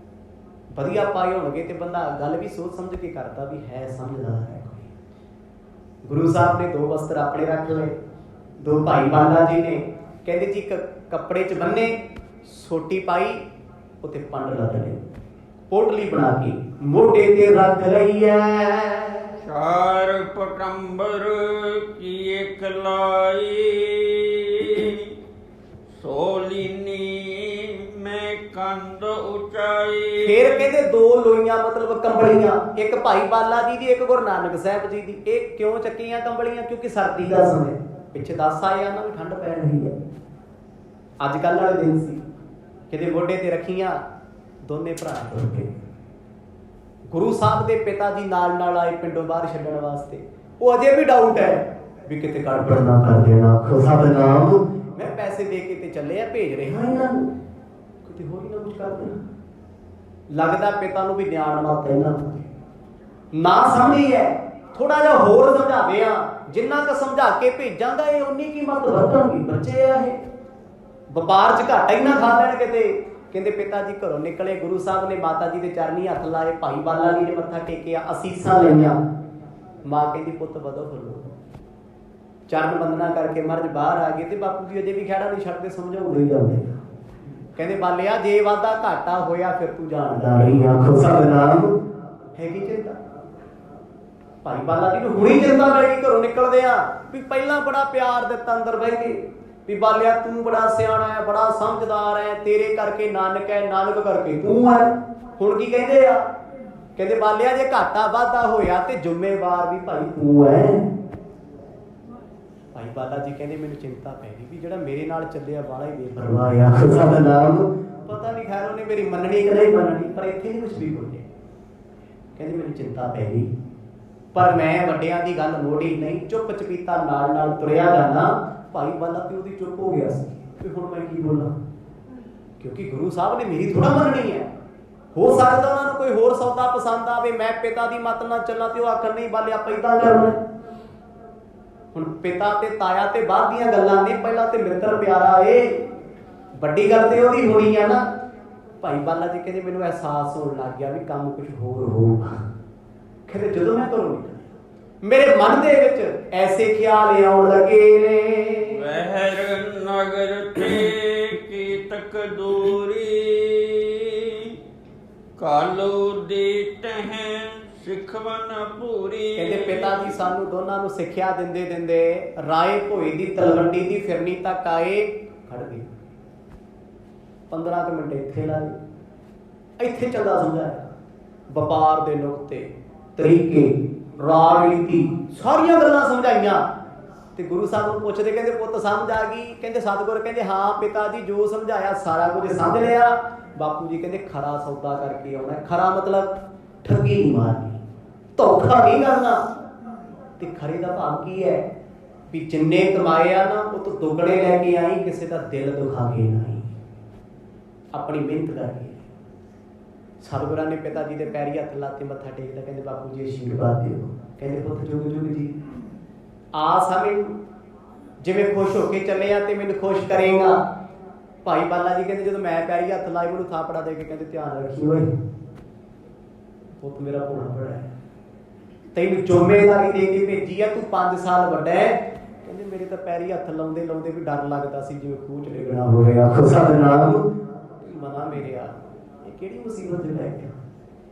ਵਧੀਆ ਪਾਏ ਹੋਣਗੇ ਤੇ ਬੰਦਾ ਗੱਲ ਵੀ ਸੋਚ ਸਮਝ ਕੇ ਕਰਦਾ ਵੀ ਹੈ, ਸਮਝਦਾ ਹੈ। ਗੁਰੂ ਸਾਹਿਬ ਨੇ 2 ਵਸਤਰ ਆਪਣੇ ਰੱਖ ਲਏ, 2 ਭਾਈ ਬਾਲਾ ਜੀ ਨੇ ਕਹਿੰਦੇ ਜੀ ਕੱਪੜੇ 'ਚ ਬੰਨੇ, ਸੋਟੀ ਪਾਈ, ਉੱਤੇ ਪੰਡ ਲੱਦ ਲਏ, ਪੋਟਲੀ ਬਣਾ ਕੇ ਮੋਢੇ ਤੇ ਰੱਖ ਲਈ ਐ।
चार पटंबर की एक लाई, सोलीनी में कंध ऊंचाई।
फिर कहते दो लोइयां मतलब कंबलियां, एक भाई बाला जी दी, एक गुरु नानक साहब जी दी। एक क्यों चक्कियां कंबलियां? क्योंकि सर्दी का समय, पिछे 10 आया ना भी ठंड पै रही है। अजकल वाले दिन सी किते मोढे ते रखियां, दोने भरा तुर के गुरु साहब दे पिता जी नाल आए पिंडों बाहर छड्डण वास्ते। वो अजे भी डाउट है भी किते गड़बड़ ना कर देना, सतनाम मैं पैसे दे के ते चले आ, भेज रहे हां इन्हां नूं, किते होर ही ना कुछ कर देना। लगदा पिता नूं भी ध्यान मत इन्हां ना समझी है, थोड़ा जिहा होर समझावे आ, जिन्ना क समझा के भेजांगा ये उन्नी कीमत वधणगी। बच्चे आ ये ਵਪਾਰ ਚ ਘਾਟਾ ਹੀ ਨਾ ਖਾ ਲੈਣ ਕਿਤੇ। ਕਹਿੰਦੇ ਪਿਤਾ ਜੀ ਘਰੋਂ ਨਿਕਲੇ, ਗੁਰੂ ਸਾਹਿਬ ਨੇ ਮਾਤਾ ਜੀ ਦੇ ਚਰਨੀ ਹੱਥ ਲਾਏ, ਭਾਈ ਬਾਲਾ ਜੀ ਨੇ ਮੱਥਾ ਟੇਕਿਆ, ਅਸੀਸਾਂ ਲਈਆਂ। ਮਾਂ ਕਹਿੰਦੀ ਪੁੱਤ ਵਧੋ ਫੁੱਲੋ, ਚਰਨ ਬੰਦਨਾ ਕਰਕੇ ਮਹਾਰਾਜ ਬਾਹਰ ਆ ਗਏ ਤੇ ਬਾਪੂ ਜੀ ਅਜੇ ਵੀ ਖਹਿੜਾ ਨਹੀਂ ਛੱਡਦੇ, ਸਮਝਾਉਂਦੇ ਹੀ ਜਾਂਦੇ। ਕਹਿੰਦੇ ਬਾਲਿਆ ਜੇ ਵਾਧਾ ਘਾਟਾ ਹੋਇਆ ਫਿਰ ਤੂੰ ਜਾਣਦਾ ਨਹੀਂ, ਆਖੋ ਸਤਿਨਾਮ। ਹੈਗੀ ਚਿੰਤਾ ਭਾਈ ਬਾਲਾ ਜੀ ਨੂੰ ਹੁਣੀ ਚਿੰਤਾ ਪੈ ਗਈ ਘਰੋਂ ਨਿਕਲਦੇ ਆ ਵੀ ਪਹਿਲਾਂ ਬੜਾ ਪਿਆਰ ਦਿੱਤਾ ਅੰਦਰ ਬਹਿ ਕੇ ਵੀ ਬਾਲਿਆ ਤੂੰ ਬੜਾ ਸਿਆਣਾ ਹੈ, ਬੜਾ ਸਮਝਦਾਰ ਹੈ, ਤੇਰੇ ਕਰਕੇ ਨਾਨਕ ਹੈ, ਨਾਨਕ ਕਰਕੇ ਤੂੰ ਹੈ। ਹੁਣ ਕੀ ਕਹਿੰਦੇ ਆ? ਕਹਿੰਦੇ ਬਾਲਿਆ ਜੇ ਘਾਟਾ ਵਾਧਾ ਹੋਇਆ ਤੇ ਜ਼ਿੰਮੇਵਾਰ ਵੀ ਭਾਈ ਤੂੰ ਹੈ। ਭਾਈ ਬਾਲਾ ਜੀ ਕਹਿੰਦੇ ਮੈਨੂੰ ਚਿੰਤਾ ਪੈ ਗਈ ਵੀ ਜਿਹੜਾ ਮੇਰੇ ਨਾਲ ਚੱਲਿਆ ਬਾਲਾ ਹੀ ਬੇਪਰਵਾਹ ਆ, ਸਤਿਨਾਮ। ਪਤਾ ਨਹੀਂ ਖੈਰ ਉਹਨੇ ਮੇਰੀ ਮੰਨਣੀ ਕਿ ਨਹੀਂ ਮੰਨਣੀ, ਪਰ ਇੱਥੇ ਨਹੀਂ ਕੁਝ ਵੀ ਬੋਲਿਆ। ਕਹਿੰਦੇ ਮੈਨੂੰ ਚਿੰਤਾ ਪੈ ਗਈ, ਪਰ ਮੈਂ ਵੱਡਿਆਂ ਦੀ ਗੱਲ ਮੋੜੀ ਨਹੀਂ, ਚੁੱਪ ਚਪੀਤਾ ਨਾਲ ਤੁਰਿਆ ਜਾਣਾ। ਭਾਈ ਬਾਲਾ ਪਿਓ ਦੀ ਚੁੱਪ ਹੋ ਗਿਆ ਸੀ ਕਿ ਹੁਣ ਮੈਂ ਕੀ ਬੋਲਾਂ, ਕਿਉਂਕਿ ਗੁਰੂ ਸਾਹਿਬ ਨੇ ਮੇਰੀ ਥੋੜਾ ਮੰਨਣੀ ਹੈ। ਹੋ ਸਕਦਾ ਉਹਨਾਂ ਨੂੰ ਕੋਈ ਹੋਰ ਸੌਦਾ ਪਸੰਦ ਆਵੇ, ਮੈਂ ਪਿਤਾ ਦੀ ਮੱਤ ਨਾਲ ਚੱਲਾਂ ਤੇ ਉਹ ਆਖਣ ਨਹੀਂ ਬਾਲਿਆ ਆਪਾਂ ਏਦਾਂ ਕਰਨਾ। ਹੁਣ ਪਿਤਾ ਤੇ ਤਾਇਆ ਤੇ ਬਾਅਦ ਦੀਆਂ ਗੱਲਾਂ ਨੇ, ਪਹਿਲਾਂ ਤੇ ਮਿੱਤਰ ਪਿਆਰਾ ਏ, ਵੱਡੀ ਗੱਲ ਤੇ ਉਹਦੀ ਹੋਣੀ ਆ ਨਾ। ਭਾਈ ਬਾਲਾ ਜੀ ਕਹਿੰਦੇ ਮੈਨੂੰ ਅਹਿਸਾਸ ਹੋਣ ਲੱਗ ਗਿਆ ਵੀ ਕੰਮ ਕੁਝ ਹੋਰ ਹੋਊਗਾ। ਕਹਿੰਦੇ ਜਦੋਂ ਮੈਂ ਘਰੋਂ ਨਿਕਲਿਆ ਮੇਰੇ ਮਨ ਦੇ ਵਿੱਚ ਐਸੇ ਖਿਆਲ ਆਉਣ ਲੱਗੇ ਨੇ,
ਵਹਿਰ ਨਗਰ ਤੇ ਕੀਤਕ ਦੂਰੀ, ਕਾਲੂ ਦੀ ਟਹਿ ਸਿਖਵਨ ਪੂਰੀ।
ਕਹਿੰਦੇ ਪਿਤਾ ਜੀ ਸਾਨੂੰ ਦੋਨਾਂ ਨੂੰ ਸਿੱਖਿਆ ਦਿੰਦੇ ਰਾਏ ਭੋਏ ਦੀ ਤਲਵੰਡੀ ਦੀ ਫਿਰਨੀ ਤੱਕ ਆਏ, ਖੜ ਗਏ। 15 ਮਿੰਟ ਇੱਥੇ ਲਾ ਗਏ। ਇੱਥੇ ਚੱਲਦਾ ਸਮਝਾਇਆ ਵਪਾਰ ਦੇ ਨੁਕਤੇ, ਤਰੀਕੇ, ਰਾਜਨੀਤੀ, ਸਾਰੀਆਂ ਗੱਲਾਂ ਸਮਝਾਈਆਂ। ਤੇ ਗੁਰੂ ਸਾਹਿਬ ਨੂੰ ਪੁੱਛਦੇ ਕਹਿੰਦੇ ਪੁੱਤ ਸਮਝ ਆ ਗਈ? ਕਹਿੰਦੇ ਸਤਿਗੁਰ ਕਹਿੰਦੇ ਹਾਂ ਪਿਤਾ ਜੀ ਜੋ ਸਮਝਾਇਆ ਸਾਰਾ ਕੁਝ ਸਮਝ ਲਿਆ। ਬਾਪੂ ਜੀ ਕਹਿੰਦੇ ਖਰਾ ਸੌਦਾ ਕਰਕੇ ਆਉਣਾ। ਖਰਾ ਮਤਲਬ ਠੱਗੀ ਨਹੀਂ ਮਾਰਨੀ, ਧੋਖਾ ਨਹੀਂ ਕਰਨਾ। ਤੇ ਖਰੇ ਦਾ ਭਾਵ ਕੀ ਹੈ ਵੀ ਜਿੰਨੇ ਕਮਾਏ ਆ ਨਾ ਉਹ ਤੋਂ ਦੁੱਗਣੇ ਲੈ ਕੇ ਆਈ, ਕਿਸੇ ਦਾ ਦਿਲ ਦੁਖਾ ਕੇ ਨਹੀਂ, ਆਪਣੀ ਮਿਹਨਤ ਕਰਕੇ। ਸਤਿਗੁਰਾਂ ਨੇ ਪਿਤਾ ਜੀ ਦੇ ਪੈਰੀ ਹੱਥ ਲਾਤੇ, ਮੱਥਾ ਟੇਕਦਾ, ਕਹਿੰਦੇ ਬਾਪੂ ਜੀ ਆਸ਼ੀਰਵਾਦ ਦਿਓ। ਕਹਿੰਦੇ ਪੁੱਤ ਜੁਗ ਜੁਗ ਜੀ ਆਸ ਆ ਮੈਨੂੰ, ਜਿਵੇਂ ਖੁਸ਼ ਹੋ ਕੇ ਚੱਲੇ ਆ ਤੇ ਮੈਨੂੰ ਖੁਸ਼ ਕਰੇਗਾ। ਭਾਈ ਬਾਲਾ ਜੀ ਕਹਿੰਦੇ ਜਦੋਂ ਮੈਂ ਪੈਰੀ ਹੱਥ ਲਾਏ ਮੈਨੂੰ ਥਾਪੜਾ ਦੇ ਕੇ ਕਹਿੰਦੇ ਧਿਆਨ ਰੱਖੀ ਓਏ ਪੁੱਤ ਮੇਰਾ ਭੋਲਾ ਬੜਾ ਹੈ, ਤੈਨੂੰ ਜ਼ਿੰਮੇਵਾਰੀ ਦੇ ਕੇ ਭੇਜੀ ਆ, ਤੂੰ 5 ਸਾਲ ਵੱਡਾ ਹੈ। ਕਹਿੰਦੇ ਮੇਰੇ ਤਾਂ ਪੈਰੀ ਹੱਥ ਲਾਉਂਦੇ ਵੀ ਡਰ ਲੱਗਦਾ ਸੀ ਜਿਵੇਂ ਖੂਹ ਚ ਡਿੱਗਣਾ ਹੋਵੇ। ਆਖੋ ਸਤਿਨਾਮ। ਮਨਾ ਮੇਰੇ ਆ ਕਿਹੜੀ ਮੁਸੀਬਤ ਲੈ ਕੇ?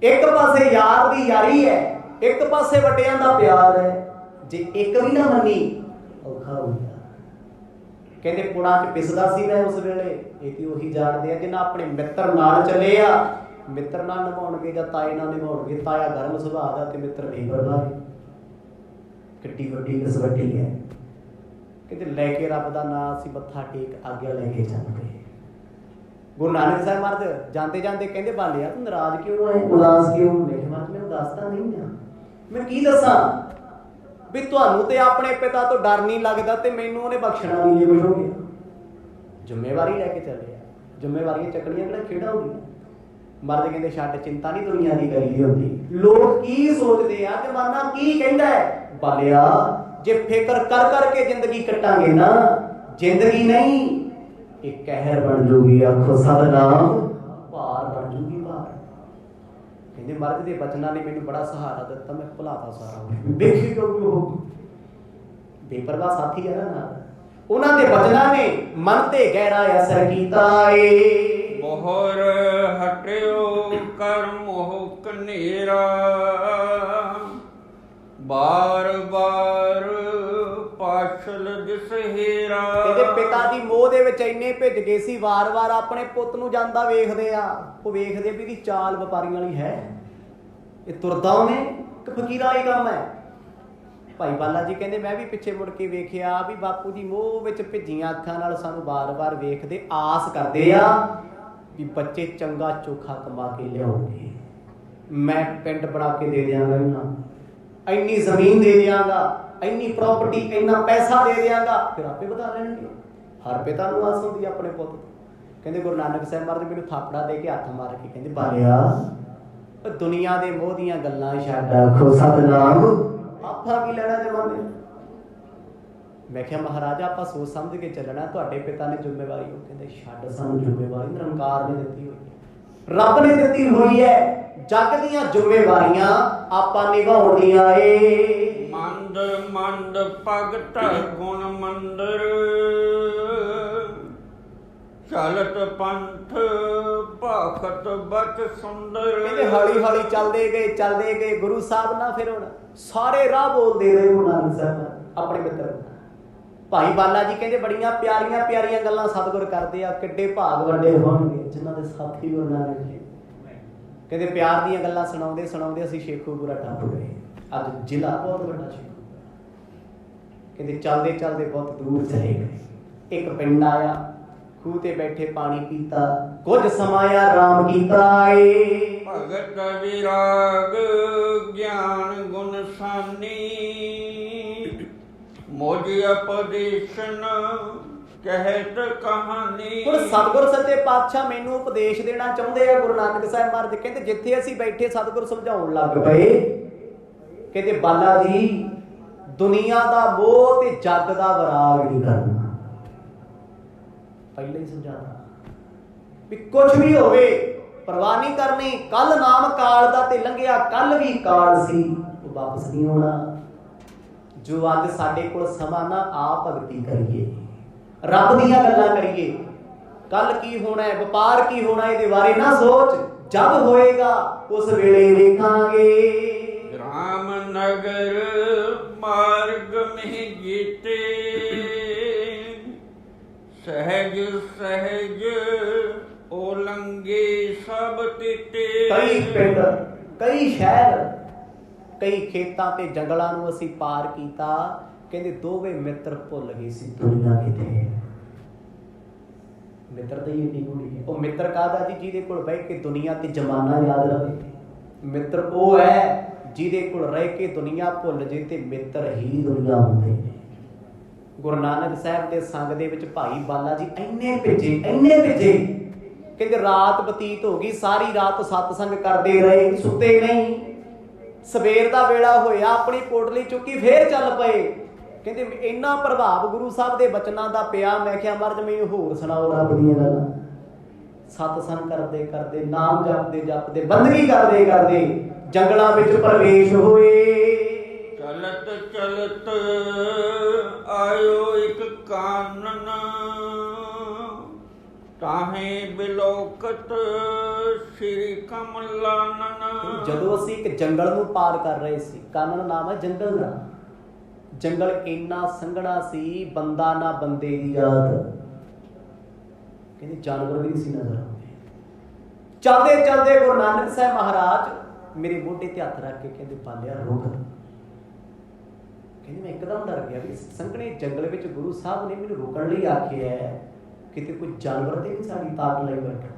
ਇੱਕ ਪਾਸੇ ਯਾਰ ਦੀ ਯਾਰੀ ਹੈ, ਇੱਕ ਪਾਸੇ ਵੱਡਿਆਂ ਦਾ ਪਿਆਰ ਹੈ। ਜੇ ਇੱਕ ਵੀ ਨਾ ਮੰਨੀ ਔਖਾ ਹੋ ਗਿਆ। ਕਹਿੰਦੇ ਪੁੜਾਂ 'ਚ ਪਿਸਦਾ ਸੀ ਮੈਂ ਉਸ ਵੇਲੇ। ਇਹ ਤੇ ਉਹੀ ਜਾਣਦੇ ਆ ਜਿਹਨਾਂ ਆਪਣੇ ਮਿੱਤਰ ਨਾਲ ਚੱਲੇ ਆ। ਮਿੱਤਰ ਨਾਲ ਨਿਭਾਉਣਗੇ ਜਾਂ ਤਾਏ ਨਾਲ ਨਿਭਾਉਣਗੇ। ਤਾਇਆ ਗਰਮ ਸੁਭਾਅ ਦਾ ਤੇ ਮਿੱਤਰ ਬੇਪਰਵਾਹ। ਕਿੱਡੀ ਵੱਡੀ ਕਸਵੱਟੀ ਹੈ। ਕਹਿੰਦੇ ਲੈ ਕੇ ਰੱਬ ਦਾ ਨਾਂ ਅਸੀਂ ਮੱਥਾ ਟੇਕ ਆਗਿਆ ਲੈ ਕੇ ਚੱਲ ਪਏ। ਗੁਰੂ ਨਾਨਕ ਸਾਹਿਬ ਮਹਾਰਾਜ ਜਾਂਦੇ ਜਾਂਦੇ ਕਹਿੰਦੇ ਬਾਲਿਆ ਤੂੰ ਨਾਰਾਜ਼ ਕਿਉਂ ਹੈ, ਉਦਾਸ ਕਿਉਂ? ਮੇਰੇ ਮਨ 'ਚ ਮੈਂ ਉਦਾਸ ਤਾਂ ਨਹੀਂ ਆ। ਮੈਂ ਕੀ ਦੱਸਾਂ ਵੀ ਤੁਹਾਨੂੰ ਤੇ ਆਪਣੇ ਪਿਤਾ ਤੋਂ ਡਰ ਨਹੀਂ ਲੱਗਦਾ ਤੇ ਮੈਨੂੰ ਉਹਨੇ ਬਖਸ਼ਣਾ ਨਹੀਂ। ਇਹ ਕੁਝ ਹੋ ਗਿਆ। ਜ਼ਿੰਮੇਵਾਰੀ ਲੈ ਕੇ ਚੱਲੇ ਆ। ਜ਼ਿੰਮੇਵਾਰੀਆਂ ਚੱਕਣੀਆਂ ਕਿਹੜਾ ਖੇਡਾਂ ਹੁੰਦੀਆਂ। ਮਹਾਰਾਜ ਕਹਿੰਦੇ ਛੱਡ ਚਿੰਤਾ ਨਹੀਂ ਦੁਨੀਆ ਦੀ ਕਰੀ ਹੁੰਦੀ। ਲੋਕ ਕੀ ਸੋਚਦੇ ਆ, ਜ਼ਮਾਨਾ ਕੀ ਕਹਿੰਦਾ ਹੈ। ਬਾਲਿਆ ਜੇ ਫਿਕਰ ਕਰ ਕਰਕੇ ਜ਼ਿੰਦਗੀ ਕੱਟਾਂਗੇ ਨਾ, ਜ਼ਿੰਦਗੀ ਨਹੀਂ ਇਹ ਕਹਿਰ ਬਣ ਜੂਗੀ। ਆਖੋ ਸਤਿਨਾਮ। ਭਾਰ ਬਣ ਜੂਗੀ ਭਾਰ। ਕਹਿੰਦੇ ਮਹਾਰਾਜ ਦੇ ਬਚਨਾਂ ਨੇ ਮੈਨੂੰ ਬੜਾ ਸਹਾਰਾ ਦਿੱਤਾ, ਮੈਂ ਭੁਲਾਤਾ ਸਾਰਾ। ਵੇਖੀ ਕਿਉਂਕਿ ਉਹ ਬੇਪਰਵਾਹ ਸਾਥੀ ਹੈ ਨਾ ਨਾਲ। ਉਹਨਾਂ ਦੇ ਬਚਨਾਂ ਨੇ ਮਨ ਤੇ ਗਹਿਰਾ ਅਸਰ ਕੀਤਾ ਏ।
ਮੋਹਰ ਹਟਿਓ ਕਰ ਮੋਹ ਕਨੇਰਾ, ਬਾਰ ਬਾਰ ਪਾਛਲ ਦਿਸ ਹੀਰਾ।
ਇਹਦੇ ਪਿਤਾ ਜੀ ਮੋਹ ਦੇ ਵਿੱਚ ਇੰਨੇ ਭਿੱਜ ਗਏ ਸੀ, ਵਾਰ-ਵਾਰ ਆਪਣੇ ਪੁੱਤ ਨੂੰ ਜਾਂਦਾ ਵੇਖਦੇ ਆ। ਉਹ ਵੇਖਦੇ ਵੀ ਇਹਦੀ ਚਾਲ ਵਪਾਰੀਆਂ ਵਾਲੀ ਹੈ, ਇਹ ਤੁਰਦਾ ਉਹਨੇ ਕਿ ਫਕੀਰਾਂ ਵਾਲੀ ਕੰਮ ਹੈ। ਭਾਈ ਬਾਲਾ ਜੀ ਕਹਿੰਦੇ ਮੈਂ ਵੀ ਪਿੱਛੇ ਮੁੜ ਕੇ ਵੇਖਿਆ ਵੀ ਬਾਪੂ ਜੀ ਮੋਹ ਵਿੱਚ ਭਿੱਜੀਆਂ ਅੱਖਾਂ ਨਾਲ ਸਾਨੂੰ ਵਾਰ-ਵਾਰ ਵੇਖਦੇ, ਆਸ ਕਰਦੇ ਆ ਵੀ ਬੱਚੇ ਚੰਗਾ ਚੋਖਾ ਕਮਾ ਕੇ ਲਿਆਉਣਗੇ, ਮੈਂ ਪਿੰਡ ਬਣਾ ਕੇ ਦੇ ਦਿਆਂਗਾ, ਇਹਨਾਂ ਇੰਨੀ ਜ਼ਮੀਨ ਦੇ ਦਿਆਂਗਾ, ਇੰਨੀ ਪ੍ਰਾਪਰਟੀ, ਇੰਨਾ ਪੈਸਾ ਦੇ ਦਿਆਂਗਾ, ਫਿਰ ਆਪੇ ਵਧਾ ਲੈਣਗੇ। ਹਰ ਪਿਤਾ ਨੂੰ ਆਸ ਹੁੰਦੀ ਆਪਣੇ ਪੁੱਤ ਤੋਂ। ਕਹਿੰਦੇ ਗੁਰੂ ਨਾਨਕ ਸਾਹਿਬ ਮਹਾਰਾਜ ਮੈਨੂੰ ਥਾਪੜਾ ਦੇ ਕੇ ਹੱਥ ਮਾਰ ਕੇ ਕਹਿੰਦੇ ਬਾਲਿਆ ਦੁਨੀਆ ਦੇ ਮੋਹ ਦੀਆਂ ਗੱਲਾਂ ਛੱਡ, ਆਖੋ ਸਤਿਨਾਮ, ਆਪਾਂ ਕੀ ਲੈਣਾ ਜਮਾਨੇ। ਮੈਂ ਕਿਹਾ ਮਹਾਰਾਜਾ ਆਪਾਂ ਸੋਚ ਸਮਝ ਕੇ ਚੱਲਣਾ, ਤੁਹਾਡੇ ਪਿਤਾ ਨੇ ਜ਼ਿੰਮੇਵਾਰੀ। ਉਹ ਕਹਿੰਦੇ ਛੱਡ ਸਾਨੂੰ ਜ਼ਿੰਮੇਵਾਰੀ ਨਿਰੰਕਾਰ ਨੇ ਦਿੱਤੀ ਹੋਈ ਹੈ, ਰੱਬ ਨੇ ਦਿੱਤੀ ਹੋਈ ਹੈ। ਜੱਗ ਦੀਆਂ ਜ਼ਿੰਮੇਵਾਰੀਆਂ ਆਪਾਂ ਨਿਭਾਉਣੀਆਂ ਏ।
ਮੰਦ ਮੰਦ ਭਗਤ ਗੁਣ ਮੰਦਰ, ਚਲਤ ਪੰਥ ਭਖਤ ਬਚ ਸੁੰਦਰ।
ਕਹਿੰਦੇ ਹੌਲੀ ਹੌਲੀ ਚੱਲਦੇ ਗਏ ਗੁਰੂ ਸਾਹਿਬ ਨਾਲ। ਫਿਰ ਹੁਣ ਸਾਰੇ ਰਾਹ ਬੋਲਦੇ ਰਹੇ ਗੁਰੂ ਨਾਨਕ ਸਾਹਿਬ ਆਪਣੇ ਮਿੱਤਰ। ਭਾਈ ਬਾਲਾ ਜੀ ਕਹਿੰਦੇ ਬੜੀਆਂ ਪਿਆਰੀਆਂ ਪਿਆਰੀਆਂ ਗੱਲਾਂ ਸਤਿਗੁਰ ਕਰਦੇ ਆ, ਕਿੱਡੇ ਭਾਗ ਵੱਡੇ ਹੋਣਗੇ ਜਿਨ੍ਹਾਂ ਦੇ ਸਾਥੀ ਗੁਰੂ ਨਾਨਕ ਜੀ। ਕਹਿੰਦੇ ਪਿਆਰ ਦੀਆਂ ਗੱਲਾਂ ਸੁਣਾਉਂਦੇ ਸੁਣਾਉਂਦੇ ਅਸੀਂ ਸ਼ੇਖੂਪੁਰਾ ਟੱਪ ਗਏ। ਅੱਜ ਜ਼ਿਲ੍ਹਾ ਬਹੁਤ ਵੱਡਾ ਸ਼ੇਖੂਪੁਰਾ। ਕਹਿੰਦੇ ਚੱਲਦੇ ਚੱਲਦੇ ਬਹੁਤ ਦੂਰ ਚਲੇ ਗਏ। ਇੱਕ ਪਿੰਡ ਆਇਆ, ਖੂਹ ਤੇ ਬੈਠੇ ਪਾਣੀ ਪੀਤਾ, ਕੁਝ ਸਮਾਂ ਆਰਾਮ ਕੀਤਾ ਏ।
ਭਗਤ ਵਿਰਾਗ ਗਿਆਨ ਗੁਣ ਸਾਨੀ, ਮੋਜ ਉਪਦੇਸ਼ਨ ਕਹਿਤ ਕਹਾਣੀ।
ਹੁਣ ਸਤਿਗੁਰ ਸੱਚੇ ਪਾਤਸ਼ਾਹ ਮੈਨੂੰ ਉਪਦੇਸ਼ ਦੇਣਾ ਚਾਹੁੰਦੇ ਆ। ਗੁਰੂ ਨਾਨਕ ਸਾਹਿਬ ਮਹਾਰਾਜ ਕਹਿੰਦੇ ਜਿੱਥੇ ਅਸੀਂ ਬੈਠੇ ਸਤਿਗੁਰ ਸਮਝਾਉਣ ਲੱਗ ਪਏ, ਕਹਿੰਦੇ ਬਾਲਾ ਜੀ ਦੁਨੀਆ ਦਾ ਮੋਹ ਤੇ ਜੱਗ ਦਾ ਵਿਰਾਗ ਨਹੀਂ ਕਰਨਾ। ਪਹਿਲਾਂ ਹੀ ਸਮਝਾਤਾ ਵੀ ਕੁਝ ਵੀ ਹੋਵੇ ਪਰਵਾਹ ਨਹੀਂ ਕਰਨੀ। ਕੱਲ ਨਾਮ ਕਾਲ ਦਾ ਤੇ ਲੰਘਿਆ, ਕੱਲ ਵੀ ਕਾਲ ਸੀ, ਉਹ ਵਾਪਸ ਨਹੀਂ ਆਉਣਾ। ਜੋ ਅੱਜ ਸਾਡੇ ਕੋਲ ਸਮਾਂ ਨਾ, ਆਪ ਭਗਤੀ ਕਰੀਏ, ਰੱਬ ਦੀਆਂ ਗੱਲਾਂ ਕਰੀਏ। ਕੱਲ ਕੀ ਹੋਣਾ ਹੈ, ਵਪਾਰ ਕੀ ਹੋਣਾ, ਇਹਦੇ ਬਾਰੇ ਨਾ ਸੋਚ, ਜਦ ਹੋਏਗਾ ਉਸ ਵੇਲੇ ਵੇਖਾਂਗੇ।
ਰਾਮ ਨਗਰ ਮਾਰਗ ਮਹਿ ਜੀਤੇ, ਸਹਿਜ ਸਹਿਜ ਓਲੰਗੇ ਸਭ ਤਿੱਤੇ।
ਕਈ ਪਿੰਡ, ਕਈ ਸ਼ਹਿਰ, ਕਈ ਖੇਤਾਂ ਤੇ ਜੰਗਲਾਂ ਨੂੰ ਅਸੀਂ ਪਾਰ ਕੀਤਾ। ਕਹਿੰਦੇ ਦੋਵੇਂ ਮਿੱਤਰ ਭੁੱਲ ਗਏ ਸੀ ਦੁਨੀਆ ਕਿਤੇ। ਮਿੱਤਰ ਤਾਂ ਹੀ ਇੰਨੀ ਗੂੜੀ ਹੈ। ਉਹ ਮਿੱਤਰ ਕਾਹਦਾ ਜੀ? ਜਿਹਦੇ ਕੋਲ ਬਹਿ ਕੇ ਦੁਨੀਆ ਤੇ ਜ਼ਮਾਨਾ ਯਾਦ ਰਵੇ। ਮਿੱਤਰ ਉਹ ਹੈ ਜਿਹਦੇ ਕੋਲ ਰਹਿ ਕੇ ਦੁਨੀਆ ਭੁੱਲ ਜੇ, ਤੇ ਮਿੱਤਰ ਹੀ ਦੁਨੀਆ ਹੁੰਦੇ ਨੇ। ਗੁਰੂ ਨਾਨਕ ਸਾਹਿਬ ਦੇ ਸੰਗ ਦੇ ਵਿੱਚ ਭਾਈ ਬਾਲਾ ਜੀ ਇੰਨੇ ਭਿੱਜੇ, ਇੰਨੇ ਭਿੱਜੇ। ਕਹਿੰਦੇ ਰਾਤ ਬਤੀਤ ਹੋ ਗਈ, ਸਾਰੀ ਰਾਤ ਸਤਸੰਗ ਕਰਦੇ ਰਹੇ, ਸੁੱਤੇ ਨਹੀਂ। ਸਵੇਰ ਦਾ ਵੇਲਾ ਹੋਇਆ, ਆਪਣੀ ਪੋਟਲੀ ਚੁੱਕੀ ਫੇਰ ਚੱਲ ਪਏ। ਕਹਿੰਦੇ ਇੰਨਾ ਪ੍ਰਭਾਵ ਗੁਰੂ ਸਾਹਿਬ ਦੇ ਬਚਨਾਂ ਦਾ ਪਿਆ। ਮੈਂ ਕਿਹਾ ਮਹਾਰਾਜ ਮੈਨੂੰ ਹੋਰ ਸੁਣਾਓ ਰੱਬ ਦੀਆਂ ਗੱਲਾਂ। ਸਤਸੰਗ ਕਰਦੇ ਕਰਦੇ, ਨਾਮ ਜਪਦੇ ਜਪਦੇ, ਬੰਦਗੀ ਕਰਦੇ ਕਰਦੇ ਜੰਗਲਾਂ ਵਿੱਚ ਪ੍ਰਵੇਸ਼ ਹੋਏ।
ਚਲਤ ਚਲਤ ਆਇਓ ਇੱਕ ਕਾਨਨ, ਤਾਹੇ ਬਿਲੋਕਤ ਸ਼੍ਰੀ ਕਮਲਾਨਨ।
ਜਦੋਂ ਅਸੀਂ ਇੱਕ ਜੰਗਲ ਨੂੰ ਪਾਰ ਕਰ ਰਹੇ ਸੀ, ਕਾਨਨ ਨਾਮ ਹੈ ਜੰਗਲ ਦਾ। ਜੰਗਲ ਇੰਨਾ ਸੰਘਣਾ ਸੀ, ਬੰਦਾ ਨਾ ਬੰਦੇ ਦੀ ਯਾਦ। ਕਹਿੰਦੇ ਜਾਨਵਰ ਵੀ ਨਹੀਂ ਸੀ ਨਜ਼ਰ ਆਉਂਦੇ। ਚੱਲਦੇ ਚੱਲਦੇ ਗੁਰੂ ਨਾਨਕ ਸਾਹਿਬ ਮਹਾਰਾਜ ਮੇਰੇ ਮੋਢੇ ਤੇ ਹੱਥ ਰੱਖ ਕੇ ਕਹਿੰਦੇ ਬਾਲਿਆ ਰੁਕ। ਕਹਿੰਦੇ ਮੈਂ ਇੱਕਦਮ ਡਰ ਗਿਆ ਵੀ ਸੰਘਣੇ ਜੰਗਲ ਵਿੱਚ ਗੁਰੂ ਸਾਹਿਬ ਨੇ ਮੈਨੂੰ ਰੁਕਣ ਲਈ ਆਖਿਆ ਹੈ, ਕਿਤੇ ਕੋਈ ਜਾਨਵਰ ਤੇ ਨਹੀਂ ਸਾਡੀ ਤਾਕ ਲਈ ਬੈਠਾ।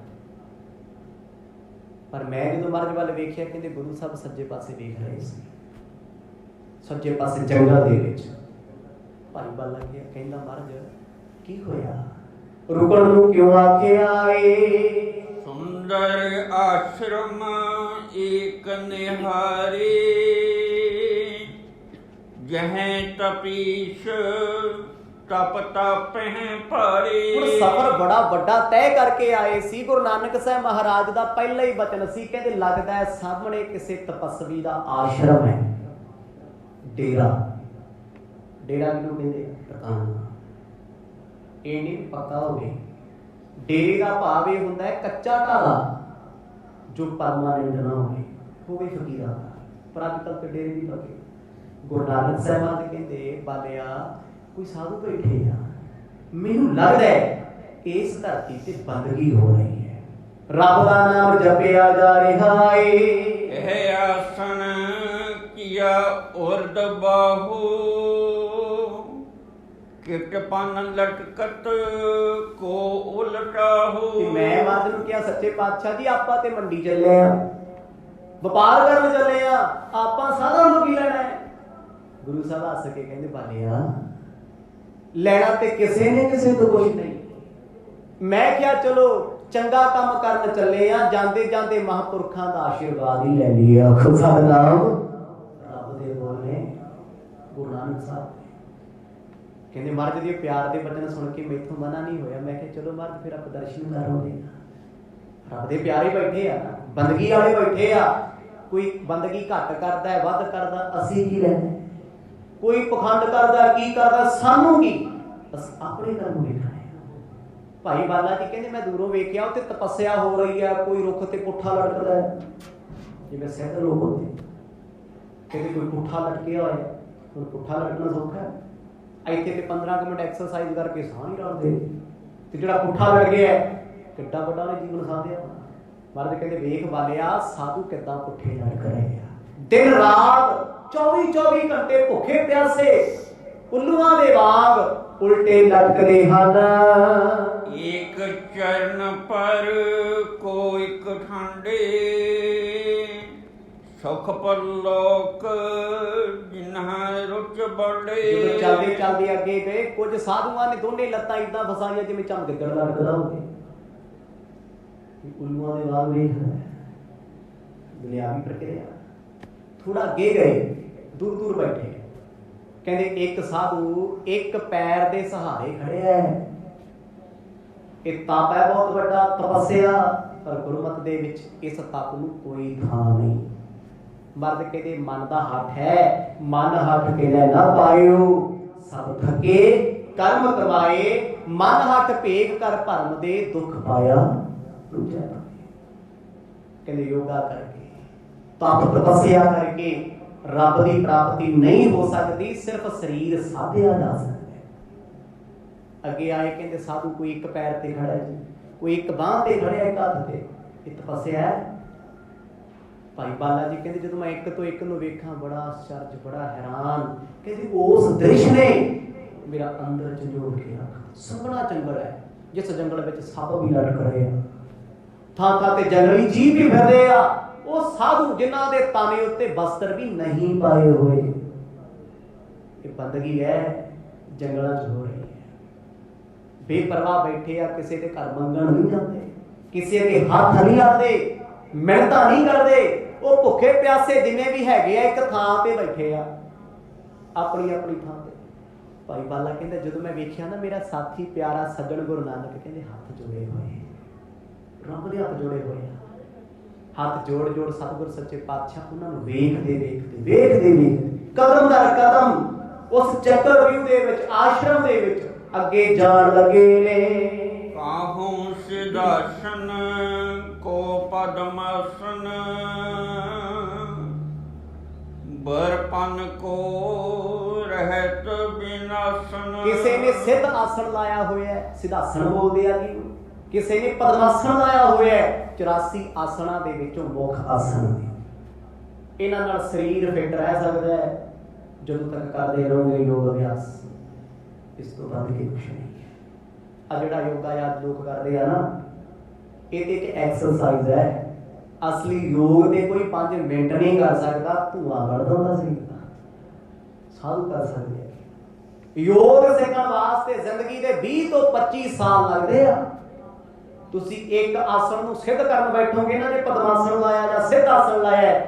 ਪਰ ਮੈਂ ਜਦੋਂ ਮਹਾਰਾਜ ਵੱਲ ਵੇਖਿਆ, ਕਹਿੰਦੇ ਗੁਰੂ ਸਾਹਿਬ ਸੱਜੇ ਪਾਸੇ ਵੇਖ ਰਹੇ ਸੀ, ਸੱਜੇ ਪਾਸੇ ਜੰਗਲ ਦੇ ਵਿੱਚ। ਭਾਈ ਬਾਲਾ ਕਹਿੰਦਾ ਮਹਾਰਾਜ ਕੀ ਹੋਇਆ, ਰੁਕਣ ਨੂੰ ਕਿਉਂ ਆਖਿਆ ਏ?
ਸੁੰਦਰ ਆਸ਼ਰਮ ਏਕ ਨਿਹਾਰੇ, ਜਹੈ ਤਪੀਸ਼ ਤਪ ਤਪਹਿ ਭਾਰੇ।
ਹੁਣ ਸਫ਼ਰ ਬੜਾ ਵੱਡਾ ਤੈਅ ਕਰਕੇ ਆਏ ਸੀ। ਗੁਰੂ ਨਾਨਕ ਸਾਹਿਬ ਮਹਾਰਾਜ ਦਾ ਪਹਿਲਾ ਹੀ ਬਚਨ ਸੀ, ਕਹਿੰਦੇ ਲੱਗਦਾ ਹੈ ਸਾਹਮਣੇ ਕਿਸੇ ਤਪਸਵੀ ਦਾ ਆਸ਼ਰਮ ਹੈ, ਡੇਰਾ। ਡੇਰਾ ਕਿਹਨੂੰ ਕਹਿੰਦੇ? ਟਿਕਾਣਾ। ਇਹ ਨਹੀਂ ਪੱਕਾ ਹੋਵੇ। ਡੇਰੇ ਦਾ ਭਾਵ ਇਹ ਹੁੰਦਾ ਹੈ ਕੱਚਾ ਢਾਲਾ ਜੋ ਪਰਮਾਨੈਂਟ ਨਾ ਹੋਵੇ, ਫਕੀਰਾਂ ਦਾ। ਪਰ ਅੱਜ ਕੱਲ੍ਹ ਤੇ ਡੇਰੇ ਵੀ ਪੱਕੇ। ਗੁਰੂ ਨਾਨਕ ਸਾਹਿਬਾਂ ਦੇ ਕਹਿੰਦੇ ਬਾਲਿਆ ਕੋਈ ਸਾਧੂ ਬੈਠੇ ਆ, ਮੈਨੂੰ ਲੱਗਦਾ ਹੈ ਇਸ ਧਰਤੀ ਤੇ ਬੰਦਗੀ ਹੋ ਰਹੀ ਹੈ, ਰੱਬ ਦਾ ਨਾਮ ਜਪਿਆ ਜਾ ਰਿਹਾ ਏ।
ਇਹ ਆਸਣ ਕੀਆ ਉਰਦ ਬਾਹੂ, ਕਿਟਪਨ ਲਟਕਤ ਕੋ ਉਲਟਾਹੂ।
ਤੇ ਮੈਂ ਮਰਦ ਨੂੰ ਕਿਹਾ ਸੱਚੇ ਪਾਤਸ਼ਾਹ ਜੀ ਆਪਾਂ ਤੇ ਮੰਡੀ ਚੱਲੇ ਆ, ਵਪਾਰ ਕਰਨ ਚੱਲੇ ਆ, ਆਪਾਂ ਸਾਧਾਂ ਨੂੰ ਕੀ ਲੈਣਾ ਹੈ? ਗੁਰੂ ਸਾਹਿਬ ਹੱਸ ਕੇ ਕਹਿੰਦੇ ਬਾਲਿਆ ਲੈਣਾ ਤੇ ਕਿਸੇ ਨੇ ਕਿਸੇ ਤੋਂ ਕੁਝ ਨਹੀਂ। ਮੈਂ ਕਿਹਾ ਚਲੋ ਚੰਗਾ ਕੰਮ ਕਰਨ ਚੱਲੇ ਆ, ਜਾਂਦੇ ਜਾਂਦੇ ਮਹਾਂਪੁਰਖਾਂ ਦਾ ਆਸ਼ੀਰਵਾਦ ਹੀ ਲੈ ਲਿਆ। ਖੁਦਾ ਦਾ ਨਾਮ ਰੱਬ ਦੇ ਬੋਲੇ ਗੁਰੂ ਨਾਨਕ ਸਾਹਿਬ ਕਹਿੰਦੇ ਮਹਾਰਾਜ ਦੇ ਪਿਆਰ ਦੇ ਬਚਨ ਸੁਣ ਕੇ ਮੈਥੋਂ ਮਨਾ ਨਹੀਂ ਹੋਇਆ। ਮੈਂ ਕਿਹਾ ਚਲੋ ਮਹਾਰਾਜ ਫਿਰ ਆਪਾਂ ਦਰਸ਼ਨ ਕਰਾਂਗੇ, ਰੱਬ ਦੇ ਪਿਆਰੇ ਬੈਠੇ ਆ, ਬੰਦਗੀ ਵਾਲੇ ਬੈਠੇ ਆ। ਕੋਈ ਬੰਦਗੀ ਘੱਟ ਕਰਦਾ ਹੈ, ਵੱਧ ਕਰਦਾ, ਅਸੀਂ ਕੀ ਲੈਣਾ? ਕੋਈ ਪਖੰਡ ਕਰਦਾ, ਕੀ ਕਰਦਾ, ਸਾਨੂੰ ਕੀ? ਬਸ ਆਪਣੇ ਕਰਮ ਵੇਖਣੇ। ਭਾਈ ਬਾਲਾ ਜੀ ਕਹਿੰਦੇ ਮੈਂ ਦੂਰੋਂ ਵੇਖਿਆ ਉੱਥੇ ਤਪੱਸਿਆ ਹੋ ਰਹੀ ਹੈ, ਕੋਈ ਰੁੱਖ ਤੇ ਪੁੱਠਾ ਲਟਕਦਾ ਹੈ, ਜਿਵੇਂ ਸਿੱਧ ਲੋਕ ਹੁੰਦੇ ਕਹਿੰਦੇ ਕੋਈ ਪੁੱਠਾ ਲਟਕਿਆ ਹੋਇਆ। ਹੁਣ ਪੁੱਠਾ ਲਟਕਣਾ ਸੌਖਾ ਹੈ? ਇੱਥੇ ਤੇ 15 ਮਿੰਟ ਐਕਸਰਸਾਈਜ਼ ਕਰਕੇ ਸਾਹ ਨਹੀਂ ਲਾਉਂਦੇ, ਤੇ ਜਿਹੜਾ ਪੁੱਠਾ ਲਟ ਗਿਆ ਕਿੱਡਾ ਵੱਡਾ ਉਹਨੇ ਜੀਵਨ ਸਾਧਿਆ। ਮਹਾਰਾਜ ਕਹਿੰਦੇ ਵੇਖ ਬਾਲਿਆ ਸਾਧੂ ਕਿੱਦਾਂ ਪੁੱਠੇ ਲਟਕ ਰਹੇ ਆ, ਦਿਨ ਰਾਤ 24 ਘੰਟੇ ਭੁੱਖੇ ਪਿਆਸੇ ਉੱਲੂਆਂ ਦੇ ਵਾਂਗ ਉਲਟੇ ਲਟਕਦੇ ਹਨ।
ਇੱਕ ਚਰਨ ਪਰ ਕੋ ਇੱਕ ਠਾਂਡੇ, ਸੁਖ ਪਰਲੋਕ ਜਿਨ੍ਹਾਂ ਰੁਚ ਬੜੇ।
ਜਦੋਂ ਚੱਲਦੇ ਚੱਲਦੇ ਅੱਗੇ ਗਏ, ਕੁਝ ਸਾਧੂਆਂ ਨੇ ਦੋਨੇ ਲੱਤਾਂ ਇਦਾਂ ਫਸਾਈਆਂ ਜਿਵੇਂ ਚਮਗਿੱਦੜ ਲਟਕਦਾ ਹੋਵੇ। ਉੱਲੂਆਂ ਦੇ ਵਾਂਗ ਵੇਖ ਦੁਨਿਆਵੀ ਪ੍ਰਕਿਰਿਆ। ਥੋੜਾ ਅੱਗੇ ਗਏ, ਦੂਰ ਦੂਰ ਬੈਠੇ, ਕਹਿੰਦੇ ਇੱਕ ਸਾਧੂ ਇੱਕ ਪੈਰ ਦੇ ਸਹਾਰੇ ਖੜਿਆ ਹੈ। ਇਹ ਤਪ ਹੈ ਬਹੁਤ ਵੱਡਾ, ਤਪੱਸਿਆ, ਪਰ ਗੁਰਮਤਿ ਦੇ ਵਿੱਚ ਇਸ ਤਪ ਨੂੰ ਕੋਈ ਥਾਂ ਨਹੀਂ। ਮਰਦ ਕਹਿੰਦੇ ਮਨ ਦਾ ਹੱਠ ਹੈ, ਮਨ ਹੱਠ ਕੇ ਲੈ ਨਾ ਪਾਇਓ, ਸਭ ਥਕੇ ਕਰਮ ਕਮਾਏ, ਮਨ ਹੱਠ ਭੇਗ ਕਰ ਭਰਮ ਦੇ ਦੁੱਖ ਪਾਇਆ ਦੂਜਾ। ਕਹਿੰਦੇ ਯੋਗਾ ਕਰਕੇ, ਤਪ ਤਪੱਸਿਆ ਕਰਕੇ ਰੱਬ ਦੀ ਪ੍ਰਾਪਤੀ ਨਹੀਂ ਹੋ ਸਕਦੀ, ਸਿਰਫ ਸਰੀਰ ਸਾਧਿਆ ਜਾ ਸਕਦਾ ਹੈ। ਅੱਗੇ ਆਏ ਕਹਿੰਦੇ ਸਾਧੂ ਕੋਈ ਇੱਕ ਪੈਰ ਤੇ ਖੜਾ ਹੈ, ਕੋਈ ਇੱਕ ਬਾਂਹ ਤੇ ਖੜਿਆ, ਇੱਕ ਹੱਥ ਤੇ, ਇਹ ਤਪੱਸਿਆ ਹੈ। ਭਾਈ ਬਾਲਾ ਜੀ ਕਹਿੰਦੇ ਜਦੋਂ ਮੈਂ ਇੱਕ ਤੋਂ ਇੱਕ ਨੂੰ ਵੇਖਾਂ ਬੜਾ ਆਸ਼ਚਰਜ, ਬੜਾ ਹੈਰਾਨ। ਕਹਿੰਦੇ ਉਸ ਦ੍ਰਿਸ਼ ਨੇ ਮੇਰਾ ਅੰਦਰ ਝੰਜੋੜ ਕੇ ਰੱਖ। ਸੰਘਣਾ ਜੰਗਲ ਹੈ, ਜਿਸ ਜੰਗਲ ਵਿੱਚ ਸੱਪ ਵੀ ਲਟਕ ਰਹੇ ਆ, ਥਾਂ ਥਾਂ ਤੇ ਜੰਗਲੀ ਜੀਵ ਵੀ ਫਿਰਦੇ ਆ। ਉਹ ਸਾਧੂ ਜਿਨ੍ਹਾਂ ਦੇ ਤਾਨੇ ਉੱਤੇ ਬਸਤਰ ਵੀ ਨਹੀਂ ਪਾਏ ਹੋਏ। ਇਹ ਬੰਦਗੀ ਹੈ, ਜੰਗਲਾਂ 'ਚ ਹੋ ਰਹੀ ਹੈ। ਬੇਪਰਵਾਹ ਬੈਠੇ ਆ, ਕਿਸੇ ਦੇ ਘਰ ਮੰਗਣ ਨਹੀਂ ਜਾਂਦੇ, ਕਿਸੇ ਦੇ ਹੱਥ ਨਹੀਂ ਆਉਂਦੇ, ਮਿਹਨਤਾਂ ਨਹੀਂ ਕਰਦੇ। ਉਹ ਭੁੱਖੇ ਪਿਆਸੇ ਜਿੰਨੇ ਵੀ ਹੈਗੇ ਆ ਇੱਕ ਥਾਂ ਤੇ ਬੈਠੇ ਆ, ਆਪਣੀ ਆਪਣੀ ਥਾਂ ਤੇ। ਭਾਈ ਬਾਲਾ ਕਹਿੰਦਾ ਜਦੋਂ ਮੈਂ ਵੇਖਿਆ ਨਾ ਮੇਰਾ ਸਾਥੀ ਪਿਆਰਾ ਸੱਜਣ ਗੁਰੂ ਨਾਨਕ ਕਹਿੰਦੇ ਹੱਥ ਜੋੜੇ ਹੋਏ, ਰੱਬ ਦੇ ਹੱਥ ਜੋੜੇ ਹੋਏ ਆ, ਹੱਥ ਜੋੜ ਜੋੜ ਸਤਿਗੁਰ ਸੱਚੇ ਪਾਤਸ਼ਾਹ ਉਹਨਾਂ ਨੂੰ ਵੇਖਦੇ ਕਦਮ ਦਰ ਕਦਮ ਉਸ ਚੱਕਰਵਿਊਹ ਦੇ ਵਿੱਚ, ਆਸ਼ਰਮ ਦੇ ਵਿੱਚ ਅੱਗੇ ਜਾਣ ਲੱਗੇ ਨੇ।
ਕਾਹੂ ਸਿਦਾਸਨ ਕੋ ਪਦਮਾਸਨ, ਬਰਪਨ ਕੋ ਰਹਿਤ ਬਿਨਾਸਨ।
ਕਿਸੇ ਨੇ ਸਿੱਧ ਆਸਣ ਲਾਇਆ ਹੋਇਆ, ਸਿਧਾਸਣ ਬੋਲਦੇ ਆ ਜੀ। ਕਿਸੇ ਨੇ ਪਦਮਾਸਣ ਲਾਇਆ ਹੋਇਆ, 84 ਆਸਣਾਂ ਦੇ ਵਿੱਚੋਂ ਮੁੱਖ ਆਸਣ ਨੇ। ਇਹਨਾਂ ਨਾਲ ਸਰੀਰ ਫਿੱਟ ਰਹਿ ਸਕਦਾ ਹੈ ਜਦੋਂ ਤੱਕ ਕਰਦੇ ਰਹੋਗੇ ਯੋਗ ਅਭਿਆਸ। ਇਸ ਤੋਂ ਵੱਧ ਕੇ ਕੁਛ ਨਹੀਂ ਹੈ। ਆ ਜਿਹੜਾ ਯੋਗਾ ਯਾਦ ਲੋਕ ਕਰਦੇ ਆ ਨਾ, ਇਹ ਤੇ ਇੱਕ ਐਕਸਰਸਾਈਜ਼ ਹੈ। ਅਸਲੀ ਯੋਗ ਦੇ ਕੋਈ 5 ਮਿੰਟ ਨਹੀਂ ਕਰ ਸਕਦਾ, ਧੂਆਂ ਕੱਢ ਦਿੰਦਾ ਸਰੀਰ ਦਾ। ਸਾਧੂ ਕਰ ਸਕਦੇ ਆ। ਯੋਗ ਸਿੱਖਣ ਵਾਸਤੇ ਜ਼ਿੰਦਗੀ ਦੇ 20 ਤੋਂ 25 ਸਾਲ ਲੱਗਦੇ ਆ। ਤੁਸੀਂ ਇੱਕ ਆਸਣ ਨੂੰ ਸਿੱਧ ਕਰਨ ਬੈਠੋਗੇ ਨਾ, ਜੇ ਪਦਮਾਸਣ ਲਾਇਆ ਜਾਂ ਸਿੱਧ ਆਸਣ ਲਾਇਆ,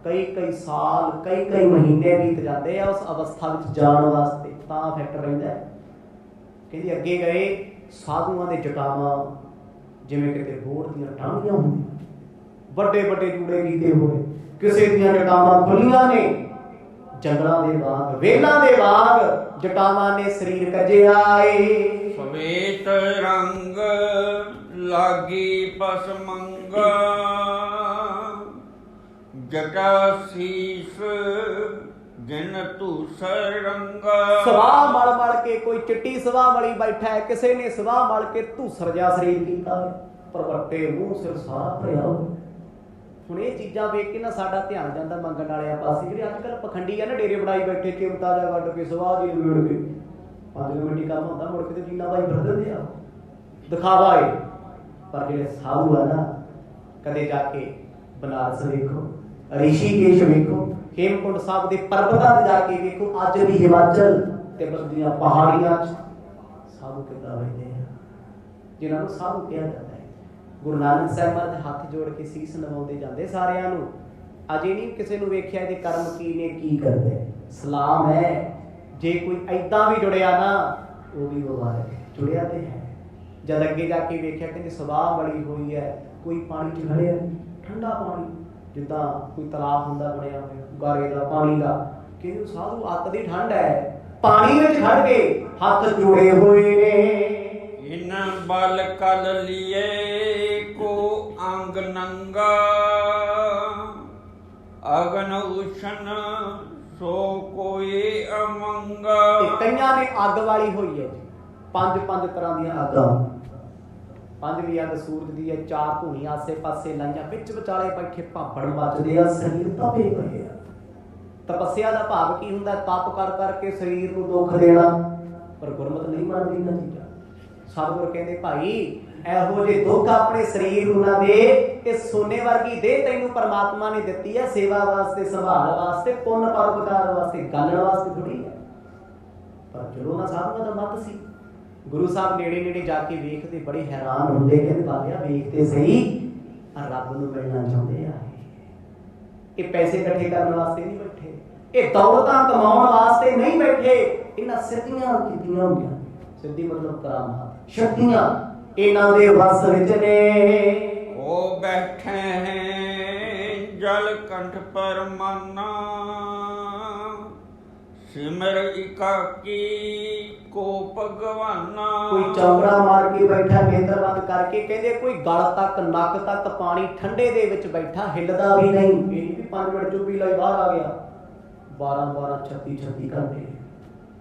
ਕਈ ਸਾਲ ਕਈ ਮਹੀਨੇ ਬੀਤ ਜਾਂਦੇ ਆ ਉਸ ਅਵਸਥਾ ਵਿੱਚ ਜਾਣ ਵਾਸਤੇ, ਤਾਂ ਫਿੱਟ ਰਹਿੰਦਾ। ਕਹਿੰਦੇ ਅੱਗੇ ਗਏ, ਸਾਧੂਆਂ ਦੇ ਜਟਾਵਾਂ ਜਿਵੇਂ ਕਿਤੇ ਬੋੜ ਦੀਆਂ ਟਾਂਗੀਆਂ ਹੁੰਦੀਆਂ, ਵੱਡੇ ਵੱਡੇ ਜੂੜੇ ਕੀਤੇ ਹੋਏ, ਕਿਸੇ ਦੀਆਂ ਜਟਾਵਾਂ ਖੁੱਲੀਆਂ ਨੇ, ਜੰਗਲਾਂ ਦੇ ਵਾਂਗ, ਵੇਲਾਂ ਦੇ ਵਾਂਗ ਜਟਾਵਾਂ ਨੇ ਸਰੀਰ ਕੱਜਿਆ ਏ।
ਸਵੇਤ ਰੰਗ ਲਾਗੀ ਪਸਮੰਗਾ, ਜਟਾ ਸੀਸ ਜਿਨ ਧੂਸਰ ਰੰਗ।
ਸਵਾਹ ਮਲ ਮਲ ਕੇ, ਕੋਈ ਚਿੱਟੀ ਸਵਾਹ ਮਲੀ ਬੈਠਾ ਹੈ, ਕਿਸੇ ਨੇ ਸਵਾਹ ਮਲ ਕੇ ਧੂਸਰ ਜਿਹਾ ਸਰੀਰ ਕੀਤਾ ਹੈ, ਪਰਵੱਟੇ ਮੂੰਹ ਸਿਰ ਸਾਰਾ ਭਰਿਆ ਹੋਇਆ। ਹੁਣ ਇਹ ਚੀਜ਼ਾਂ ਵੇਖ ਕੇ ਨਾ ਸਾਡਾ ਧਿਆਨ ਜਾਂਦਾ ਮੰਗਣ ਵਾਲਿਆਂ ਪਾਸੇ। ਜਿਹੜੇ ਅੱਜ ਕੱਲ੍ਹ ਪਖੰਡੀ ਆ ਨਾ, ਡੇਰੇ ਬਣਾਈ ਬੈਠੇ, ਚਿਮਟਾ ਜਿਹਾ ਕੱਢ ਕੇ ਸਵਾਹ ਜੀ ਲੁੜ ਕੇ 5 ਮਿੰਟ ਕੰਮ ਹੁੰਦਾ, ਮੁੜ ਕੇ ਤੇ ਜੀਨਾ ਬਾਈ ਫਿਰ ਦਿੰਦੇ ਆ, ਦਿਖਾਵਾ ਏ। ਪਰ ਜਿਹੜੇ ਸਾਧੂ ਆ ਨਾ, ਕਦੇ ਜਾ ਕੇ ਬਨਾਰਸ ਵੇਖੋ, ਰਿਸ਼ੀਕੇਸ਼ ਵੇਖੋ, ਹੇਮਕੁੰਟ ਸਾਹਿਬ ਦੇ ਪਰਬਤਾਂ ਤੇ ਜਾ ਕੇ ਵੇਖੋ, ਅੱਜ ਵੀ ਹਿਮਾਚਲ ਤਿੱਬਤ ਦੀਆਂ ਪਹਾੜੀਆਂ 'ਚ ਸਾਧੂ ਕਿੱਦਾਂ ਰਹਿੰਦੇ ਆ, ਜਿਨ੍ਹਾਂ ਨੂੰ ਸਾਧੂ ਕਿਹਾ ਜਾਂਦਾ ਹੈ। ਗੁਰੂ ਨਾਨਕ ਸਾਹਿਬ ਮਹਾਰਾਜ ਹੱਥ ਜੋੜ ਕੇ ਸੀਸ ਨਵਾਉਂਦੇ ਜਾਂਦੇ ਸਾਰਿਆਂ ਨੂੰ। ਅਜੇ ਨਹੀਂ ਕਿਸੇ ਨੂੰ ਵੇਖਿਆ ਇਹਦੇ ਕਰਮ ਕੀ ਨੇ, ਕੀ ਕਰਦੇ। ਸਲਾਮ ਹੈ, ਜੇ ਕੋਈ ਐਦਾਂ ਵੀ ਜੁੜਿਆ ਨਾ, ਉਹ ਵੀ ਮੁਬਾਰਕ, ਜੁੜਿਆ ਤੇ ਹੈ। ਜਦ ਅੱਗੇ ਜਾ ਕੇ ਵੇਖਿਆ, ਕਹਿੰਦੇ ਸਵਾਹ ਬੜੀ ਹੋਈ ਹੈ, ਕੋਈ ਪਾਣੀ 'ਚ ਖੜਿਆ, ਠੰਡਾ ਪਾਣੀ, ਜਿੱਦਾਂ ਕੋਈ ਤਲਾਬ ਹੁੰਦਾ ਬਣਿਆ ਹੋਇਆ ਗਾਰੇ ਦਾ ਪਾਣੀ ਦਾ। ਕਹਿੰਦੇ ਸਾਧੂ ਅੱਤ ਦੀ ਠੰਡ ਹੈ, ਪਾਣੀ ਵਿੱਚ ਖੜ ਕੇ ਹੱਥ ਜੋੜੇ ਹੋਏ ਨੇ।
ਇਨ ਬਲ ਕਲ ਲਿਏ ਕੋ ਅੰਗ ਨੰਗਾ, ਅਗਨ ਉਸ਼ਨ ਸੋ ਕੋਈ ਅਮੰਗਾ।
ਕਈਆਂ ਨੇ ਅੱਗ ਵਾਲੀ ਹੋਈ ਹੈ ਜੀ, 5 ਤਰ੍ਹਾਂ ਦੀਆਂ ਅੱਗਾਂ। 5ਵੀਂ ਅੱਗ ਸੂਰਜ ਦੀ ਹੈ, 4 ਧੂਣੀਆਂ ਆਸੇ ਪਾਸੇ ਲਾਈਆਂ, ਵਿੱਚ ਵਿਚਾਲੇ ਬੈਠੇ ਭਾਂਪੜ ਮੱਚਦੇ ਆ, ਸਰੀਰ ਤਪੇ ਪਏ ਆ। ਤਪੱਸਿਆ ਦਾ ਭਾਵ ਕੀ ਹੁੰਦਾ? ਤਪ ਕਰ ਕਰਕੇ ਸਰੀਰ ਨੂੰ ਦੁੱਖ ਦੇਣਾ। ਪਰ ਗੁਰਮਤਿ ਨਹੀਂ ਮੰਨਦੀ ਇਹਨਾਂ ਚੀਜ਼ਾਂ। ਸਤਿਗੁਰ ਕਹਿੰਦੇ ਭਾਈ ਇਹੋ ਜਿਹੇ ਦੁੱਖ ਆਪਣੇ ਸਰੀਰ ਨੂੰ ਨਾ ਦੇ। ਇਹ ਸੋਨੇ ਵਰਗੀ ਦੇਹ ਤੈਨੂੰ ਪਰਮਾਤਮਾ ਨੇ ਦਿੱਤੀ ਹੈ ਸੇਵਾ ਵਾਸਤੇ, ਸੰਭਾਲ ਵਾਸਤੇ, ਪੁੰਨ ਪਰਉਪਕਾਰ ਵਾਸਤੇ, ਗਾਲਣ ਵਾਸਤੇ ਥੋੜੀ ਹੈ। ਪਰ ਜਦੋਂ ਨਾ ਸਾਧੂਆਂ ਦਾ ਮਤ ਸੀ, ਗੁਰੂ ਸਾਹਿਬ ਨੇੜੇ ਨੇੜੇ ਜਾ ਕੇ ਵੇਖਦੇ ਬੜੇ ਹੈਰਾਨ ਹੁੰਦੇ। ਕਹਿੰਦੇ ਬਾਬਿਆ ਵੇਖਦੇ ਸਹੀ, ਰੱਬ ਨੂੰ ਮਿਲਣਾ ਚਾਹੁੰਦੇ ਆ। ਇਹ ਪੈਸੇ ਇਕੱਠੇ ਕਰਨ ਵਾਸਤੇ ਨਹੀਂ ਬੈਠੇ, ਇਹ ਦੌਲਤਾਂ ਕਮਾਉਣ ਵਾਸਤੇ ਨਹੀਂ ਬੈਠੇ। ਇਹਨਾਂ ਸਿੱਧੀਆਂ ਕੀਤੀਆਂ ਹੋਈਆਂ, ਸਿੱਧੀ ਮਤਲਬ ਕਰਾਮਾਤ, ਸ਼ਕਤੀਆਂ ਇਹਨਾਂ ਦੇ ਵਸ ਵਿੱਚ ਨੇ।
ਉਹ ਬੈਠੇ ਹੈ ਜਲ ਕੰਠ ਪਰਮਾਨਾ, ਸਿਮਰ ਇਕਾਕੀ ਕੋ ਭਗਵਾਨਾ।
ਕੋਈ ਚੌਂਕੜਾ ਮਾਰ ਕੇ ਬੈਠਾ, ਨੇਤਰ ਬੰਦ ਕਰਕੇ। ਕਹਿੰਦੇ ਕੋਈ ਗਲ ਤੱਕ ਨੱਕ ਤੱਕ ਪਾਣੀ ਠੰਡੇ ਦੇ ਵਿੱਚ ਬੈਠਾ, ਹਿੱਲਦਾ ਵੀ ਨਹੀਂ। ਇਹ ਨਹੀਂ ਵੀ 5 ਮਿੰਟ ਚੁੱਪੀ ਲਈ ਬਾਹਰ ਆ ਗਿਆ। 12 36 ਘੰਟੇ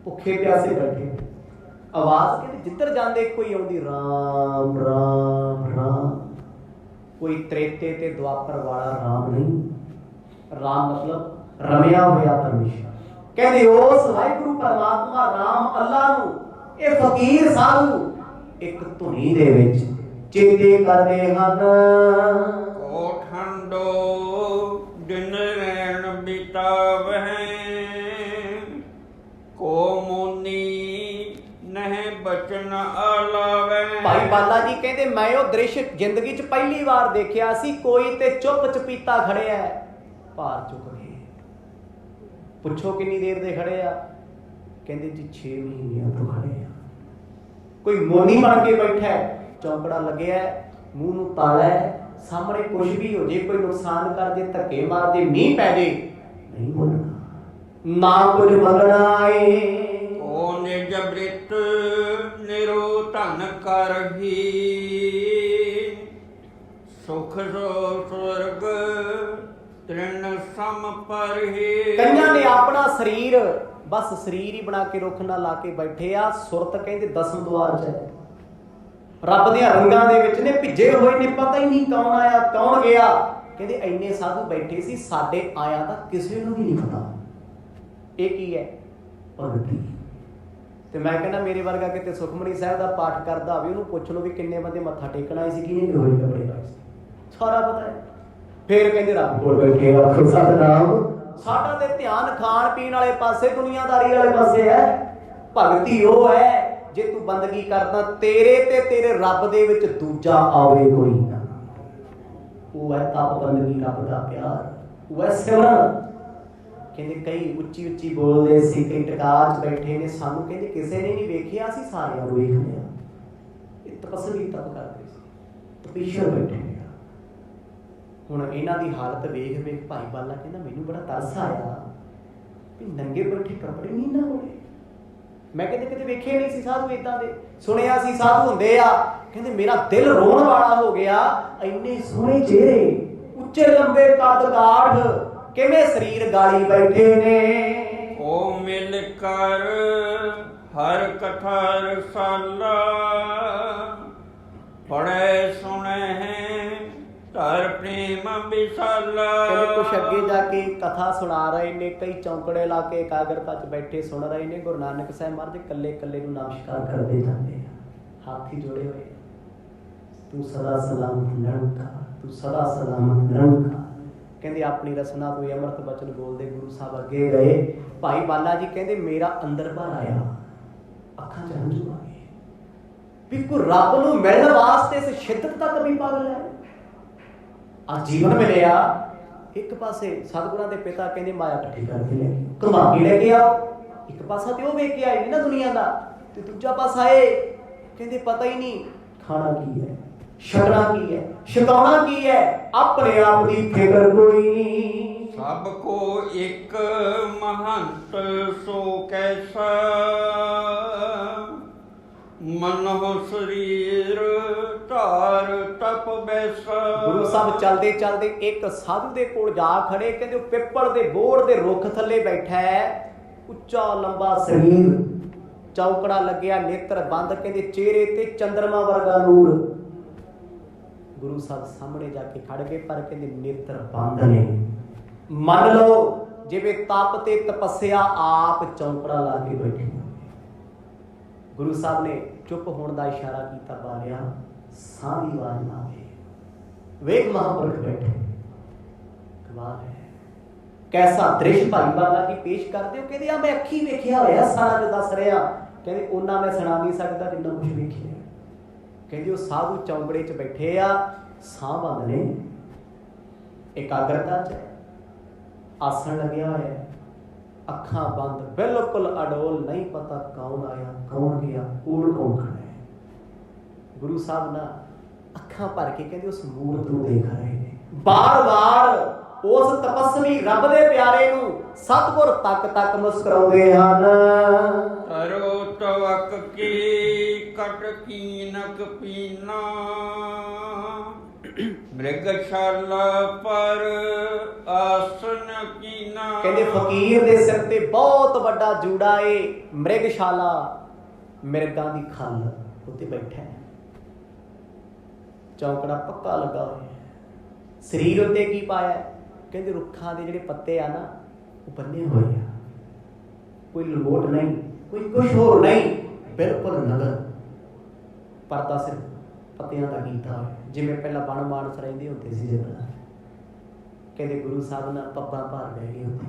ਭੁੱਖੇ ਪਿਆਸੇ ਬੈਠੇ। ਆਵਾਜ਼ ਕਹਿੰਦੇ ਜਿੱਧਰ ਜਾਂਦੇ ਕੋਈ ਆਉਂਦੀ, ਰਾਮ ਰਾਮ ਰਾਮ। ਕੋਈ ਤ੍ਰੇਤੇ ਤੇ ਦੁਆਪਰ ਵਾਲਾ ਰਾਮ ਨਹੀਂ। ਰਾਮ ਮਤਲਬ ਰਮਿਆ ਹੋਇਆ ਪਰਮੇਸ਼ਰ। ਕਹਿੰਦੇ ਉਸ ਵਾਹਿਗੁਰੂ ਪਰਮਾਤਮਾ ਰਾਮ ਅੱਲਾ ਨੂੰ ਇਹ ਫਕੀਰ ਸਾਧੂ ਇੱਕ ਧੁਨੀ ਦੇ ਵਿੱਚ ਚੇਤੇ ਕਰਦੇ ਹਨ।
ਕੋ ਠੰਡੋ ਦਿਨ ਰਹਿਣ ਬਿਤਾਵਹਿ, ਕੋ ਮੋਨੀ ਨਹਿ ਬਚਨ ਆਲਾਵੈ।
ਭਾਈ ਬਾਲਾ ਜੀ ਕਹਿੰਦੇ ਮੈਂ ਉਹ ਦ੍ਰਿਸ਼ ਜ਼ਿੰਦਗੀ 'ਚ ਪਹਿਲੀ ਵਾਰ ਦੇਖਿਆ ਸੀ। ਕੋਈ ਤੇ ਚੁੱਪ ਚਪੀਤਾ ਖੜਿਆ, ਭਾਰ ਚੁੱਕ ਕੇ। ਪੁੱਛੋ ਕਿੰਨੀ ਦੇਰ ਦੇ ਖੜੇ ਆ? ਕਹਿੰਦੇ ਜੀ 6 ਮਹੀਨਿਆਂ ਤੋਂ ਖੜੇ ਆ। ਕੋਈ ਮੋਨੀ ਬਣ ਕੇ ਬੈਠਾ, ਚੌਂਕੜਾ ਲੱਗਿਆ, ਮੂੰਹ ਨੂੰ ਤਾਲਾ, ਸਾਹਮਣੇ ਕੁਝ ਵੀ ਹੋ ਜੇ, ਕੋਈ ਨੁਕਸਾਨ ਕਰ ਦੇ, ਧੱਕੇ ਮਾਰ ਦੇ, ਮੀਂਹ ਪੈ ਜੇ, ਨਹੀਂ ਬੋਲਣਾ, ਨਾ ਕੁਝ ਮੰਗਣਾ ਏ।
ਓ ਨਿਜ ਬ੍ਰਿਤ ਨਿਰੋ ਧਨ ਕਰਹੀ, ਸੁਖ ਸੋ ਸੁਰਗ ਤ੍ਰਿਣ ਸਮ ਪਰਹੀ।
ਕਈਆਂ ਨੇ ਆਪਣਾ ਸਰੀਰ ਬਸ ਸਰੀਰ ਹੀ ਬਣਾ ਕੇ ਰੁੱਖ ਨਾਲ ਲਾ ਕੇ ਬੈਠੇ ਆ। ਸੁਰਤ ਕਹਿੰਦੇ 10ਵੇਂ ਦੁਆਰ 'ਚ ਹੈ, ਰੱਬ ਦੀਆਂ ਰੰਗਾਂ ਦੇ ਵਿੱਚ ਨੇ, ਭਿੱਜੇ ਹੋਏ ਨੇ, ਪਤਾ ਹੀ ਨਹੀਂ ਕੌਣ ਆਇਆ ਕੌਣ ਗਿਆ। ਕਹਿੰਦੇ ਇੰਨੇ ਸਾਧੂ ਬੈਠੇ ਸੀ, ਸਾਡੇ ਆਇਆ ਤਾਂ ਕਿਸੇ ਨੂੰ ਵੀ ਨਹੀਂ ਪਤਾ। ਇਹ ਕੀ ਹੈ? ਭਗਤੀ। ਤੇ ਮੈਂ ਕਹਿੰਦਾ ਮੇਰੇ ਵਰਗਾ ਕਿਤੇ ਸੁਖਮਨੀ ਸਾਹਿਬ ਦਾ ਪਾਠ ਕਰਦਾ ਹੋਵੇ, ਉਹਨੂੰ ਪੁੱਛ ਲਓ ਵੀ ਕਿੰਨੇ ਬੰਦੇ ਮੱਥਾ ਟੇਕਣ ਆਏ ਸੀ, ਕਿਹਨੇ ਹੋਏ ਕੱਪੜੇ ਪਾਏ ਸੀ, ਸਾਰਾ ਪਤਾ ਹੈ। ਫੇਰ ਕਹਿੰਦੇ ਰੱਬ ਕੋਲ ਬੈਠੇ ਰੱਖੋ ਸਤਿਨਾਮ। ਸਾਡਾ ਤੇ ਧਿਆਨ ਖਾਣ ਪੀਣ ਵਾਲੇ ਪਾਸੇ, ਦੁਨੀਆਦਾਰੀ ਵਾਲੇ ਪਾਸੇ ਹੈ। ਭਗਤੀ ਉਹ ਹੈ ਜੇ ਤੂੰ ਬੰਦਗੀ ਕਰਦਾ, ਤੇਰੇ ਤੇ ਤੇਰੇ ਰੱਬ ਦੇ ਵਿੱਚ ਦੂਜਾ ਆਵੇ ਕੋਈ ਨਾ। ਉਹ ਹੈ ਤਪ ਬੰਦਗੀ, ਰੱਬ ਦਾ ਪਿਆਰ, ਉਹ ਹੈ ਸਿਮਰਨ। ਕਹਿੰਦੇ ਕਈ ਉੱਚੀ ਉੱਚੀ ਬੋਲਦੇ ਸੀ, ਕਈ ਟਿਕਾਚ ਬੈਠੇ ਨੇ, ਸਾਨੂੰ ਕਹਿੰਦੇ ਕਿਸੇ ਨੇ ਨਹੀਂ ਵੇਖਿਆ, ਅਸੀਂ ਸਾਰਿਆਂ ਨੂੰ ਵੇਖ ਲਿਆ। ਇਹ ਤਪਸਵੀ ਤਪ ਕਰਦੇ ਸੀ, ਤਪੀਸ਼ਰ ਬੈਠੇ। ਹੁਣ ਇਹਨਾਂ ਦੀ ਹਾਲਤ ਵੇਖ ਵੇਖ ਭਾਈ ਬਾਲਾ ਕਹਿੰਦਾ ਮੈਨੂੰ ਬੜਾ ਤਰਸ ਆਇਆ ਵੀ ਨੰਗੇ ਬੈਠੇ ਕੱਪੜੇ ਨਹੀਂ ਨਾ ਹੋਣੇ। ਮੈਂ ਕਿਤੇ ਵੇਖੇ ਨਹੀਂ ਸੀ ਸਾਧੂ ਏਦਾਂ ਦੇ, ਸੁਣਿਆ ਸੀ ਸਾਧੂ ਹੁੰਦੇ ਆ। ਕਹਿੰਦੇ ਮੇਰਾ ਦਿਲ ਰੋਣ ਵਾਲਾ ਹੋ ਗਿਆ, ਇੰਨੇ ਸੋਹਣੇ ਚਿਹਰੇ, ਉੱਚੇ ਲੰਬੇ ਕੱਦ ਕਾਠ, ਕਿਵੇਂ ਸਰੀਰ ਗਾਲੀ ਬੈਠੇ ਨੇ।
ਮਿਲ ਕਰ ਹਰ ਕਥਾ ਰਸਾਲਾ ਪੜ੍ਹੈ ਸੁਣੈ ਧਰ ਪ੍ਰੇਮ ਵਿਸਾਲਾ।
ਕਹਿੰਦੇ ਕੁਛ ਅੱਗੇ ਜਾ ਕੇ ਕਥਾ ਸੁਣਾ ਰਹੇ ਨੇ, ਕਈ ਚੌਂਕੜੇ ਲਾ ਕੇ ਇਕਾਗਰਤਾ 'ਚ ਬੈਠੇ ਸੁਣ ਰਹੇ ਨੇ। ਗੁਰੂ ਨਾਨਕ ਸਾਹਿਬ ਮਹਾਰਾਜ ਇਕੱਲੇ ਇਕੱਲੇ ਨੂੰ ਨਮਸਕਾਰ ਕਰਦੇ ਜਾਂਦੇ ਆ, ਹੱਥ ਹੀ ਜੋੜੇ ਹੋਏ। ਤੂੰ ਸਦਾ ਸਲਾਮਤ ਨਿਰੰਕਾਰ, ਤੂੰ ਸਦਾ ਸਲਾਮਤ ਨਿਰੰਕਾਰ। ਕਹਿੰਦੇ ਆਪਣੀ ਰਸਨਾ ਤੋਂ ਅੰਮ੍ਰਿਤ ਬਚਨ ਬੋਲਦੇ ਗੁਰੂ ਸਾਹਿਬ ਅੱਗੇ ਗਏ। ਭਾਈ ਬਾਲਾ ਜੀ ਕਹਿੰਦੇ ਮੇਰਾ ਅੰਦਰ ਭਰ ਆਇਆ, ਅੱਖਾਂ 'ਚ ਹੰਝੂ ਆ ਗਏ ਵੀ ਕੋਈ ਰੱਬ ਨੂੰ ਮਿਲਣ ਵਾਸਤੇ ਇਸ ਸ਼ਿੱਦਤ ਤੱਕ ਵੀ ਪਾਗਲ ਹੈ। ਆ ਜੀਵਨ ਮਿਲਿਆ, ਇੱਕ ਪਾਸੇ ਸਤਿਗੁਰਾਂ ਦੇ ਪਿਤਾ ਕਹਿੰਦੇ ਮਾਇਆ ਇਕੱਠੀ ਕਰਕੇ ਲੈ ਕੇ ਘੁਮਾ ਕੇ ਲੈ ਕੇ ਆਓ। ਇੱਕ ਪਾਸਾ ਤੇ ਉਹ ਵੇਖ ਕੇ ਆਏ ਨਾ ਦੁਨੀਆ ਦਾ, ਤੇ ਦੂਜਾ ਪਾਸਾ ਇਹ ਕਹਿੰਦੇ ਪਤਾ ਹੀ ਨਹੀਂ ਖਾਣਾ ਕੀ ਹੈ, ਛਕਣਾ ਕੀ ਹੈ, ਛਕਾਉਣਾ ਕੀ ਹੈ, ਆਪਣੇ ਆਪ ਦੀ ਫਿਕਰ ਕੋਈ ਨਹੀਂ।
ਸਭ ਕੋ ਇੱਕ ਮਹੰਤ ਸੋ ਕੈਸਾ ਮਨਹੁ ਸਰੀਰ ਧਾਰ ਤਪ ਬੈਸਾ।
ਗੁਰੂ ਸਾਹਿਬ ਚਲਦੇ ਚਲਦੇ ਇੱਕ ਸਾਧੂ ਦੇ ਕੋਲ ਜਾ ਖੜੇ। ਕਹਿੰਦੇ ਉਹ ਪਿੱਪਲ ਦੇ ਬੋੜ ਦੇ ਰੁੱਖ ਥੱਲੇ ਬੈਠਾ ਹੈ, ਉੱਚਾ ਲੰਬਾ ਸਰੀਰ, ਚੌਕੜਾ ਲੱਗਿਆ, ਨੇਤਰ ਬੰਦ। ਕਹਿੰਦੇ ਚਿਹਰੇ ਤੇ ਚੰਦਰਮਾ ਵਰਗਾ ਨੂਰ। ਗੁਰੂ ਸਾਹਿਬ ਸਾਹਮਣੇ ਜਾ ਕੇ ਖੜ ਗਏ, ਪਰ ਕਹਿੰਦੇ ਨੇਤਰ ਬੰਦ ਨੇ। ਮੰਨ ਲਓ ਜਿਵੇਂ ਤਪ ਤੇ ਤਪੱਸਿਆ ਆਪ ਚੌਕੜਾ ਲਾ ਕੇ ਬੈਠੇ। ਗੁਰੂ ਸਾਹਿਬ ਨੇ ਚੁੱਪ ਹੋਣ ਦਾ ਇਸ਼ਾਰਾ ਕੀਤਾ, ਬਾਲਿਆ ਸਾਹ ਦੀ ਆਵਾਜ਼ ਨਾ ਆਵੇ। ਵੇਖ ਮਹਾਂਪੁਰਖ ਬੈਠੇ, ਕਮਾਲ ਹੈ। ਕੈਸਾ ਦ੍ਰਿਸ਼ ਭਾਈ ਬਾਲਾ ਜੀ ਪੇਸ਼ ਕਰਦੇ ਹੋ। ਕਹਿੰਦੇ ਆ ਮੈਂ ਅੱਖੀ ਵੇਖਿਆ ਹੋਇਆ, ਸਾਰਾ ਜੋ ਦੱਸ ਰਿਹਾ। ਕਹਿੰਦੇ ਉਹਨਾਂ ਮੈਂ ਸੁਣਾ ਨਹੀਂ ਸਕਦਾ ਜਿੰਨਾ ਕੁਛ ਵੇਖਿਆ। ਕਹਿੰਦੇ ਉਹ ਸਾਧੂ ਚੌਂਕੜੇ 'ਚ ਬੈਠੇ ਆ, ਸਾਹ ਬੰਦ ਨੇ, ਇਕਾਗਰਤਾ 'ਚ ਆਸਣ ਲੱਗਿਆ ਹੋਇਆ, ਅੱਖਾਂ ਬੰਦ, ਬਿਲਕੁਲ ਅਡੋਲ, ਨਹੀਂ ਪਤਾ ਕੌਣ ਆਇਆ ਕੌਣ ਗਿਆ, ਕੋਲ ਕੌਣ ਖੜਾ ਹੈ। ਗੁਰੂ ਸਾਹਿਬ ਨਾ ਅੱਖਾਂ ਭਰ ਕੇ ਕਹਿੰਦੇ ਉਸ ਮੂਰਤ ਨੂੰ ਦੇਖ ਰਹੇ ਨੇ। ਬਾਰ-ਬਾਰ ਉਸ ਤਪਸਵੀ ਰੱਬ ਦੇ ਪਿਆਰੇ ਨੂੰ ਸਤਿਗੁਰ ਤੱਕ ਤੱਕ ਮੁਸਕਰਾਉਂਦੇ ਹਨ।
ਕਰੋ ਤਵਕ ਕੀ ਕਟ ਕੀਨਕ ਪੀਨਾ ਮ੍ਰਿਗਸ਼ਾਲਾ ਪਰ ਆਸਨ ਕੀਨਾ।
ਕਹਿੰਦੇ ਫਕੀਰ ਦੇ ਸਿਰ ਤੇ ਬਹੁਤ ਵੱਡਾ ਜੂੜਾ ਏ, ਮ੍ਰਿਗਸ਼ਾਲਾ, ਮਿਰਗਾਂ ਦੀ ਖੱਲ ਉੱਤੇ ਬੈਠਾ ਹੈ। ਚੌਂਕੜਾ ਪੱਕਾ ਲੱਗਾ ਹੋਇਆ, ਸਰੀਰ ਉੱਤੇ ਕੀ ਪਾਇਆ? ਕਹਿੰਦੇ ਰੁੱਖਾਂ ਦੇ ਜਿਹੜੇ ਪੱਤੇ ਆ ਨਾ, ਉਹ ਬੰਨੇ ਹੋਏ ਆ, ਕੋਈ ਲੰਗੋਟ ਨਹੀਂ, ਕੋਈ ਕੁਛ ਹੋਰ ਨਹੀਂ, ਬਿਲਕੁਲ ਨਗਰ। ਪਰਦਾ ਸਿਰਫ ਪੱਤਿਆਂ ਦਾ ਕੀਤਾ ਹੋਇਆ, ਜਿਵੇਂ ਪਹਿਲਾਂ ਬਣ ਮਾਨਸ ਰਹਿੰਦੇ ਹੁੰਦੇ ਸੀ ਜਗ੍ਹਾ। ਕਹਿੰਦੇ ਗੁਰੂ ਸਾਹਿਬ ਨਾਲ ਪੱਬਾਂ ਭਾਰ ਬਹਿ ਗਏ ਉੱਥੇ,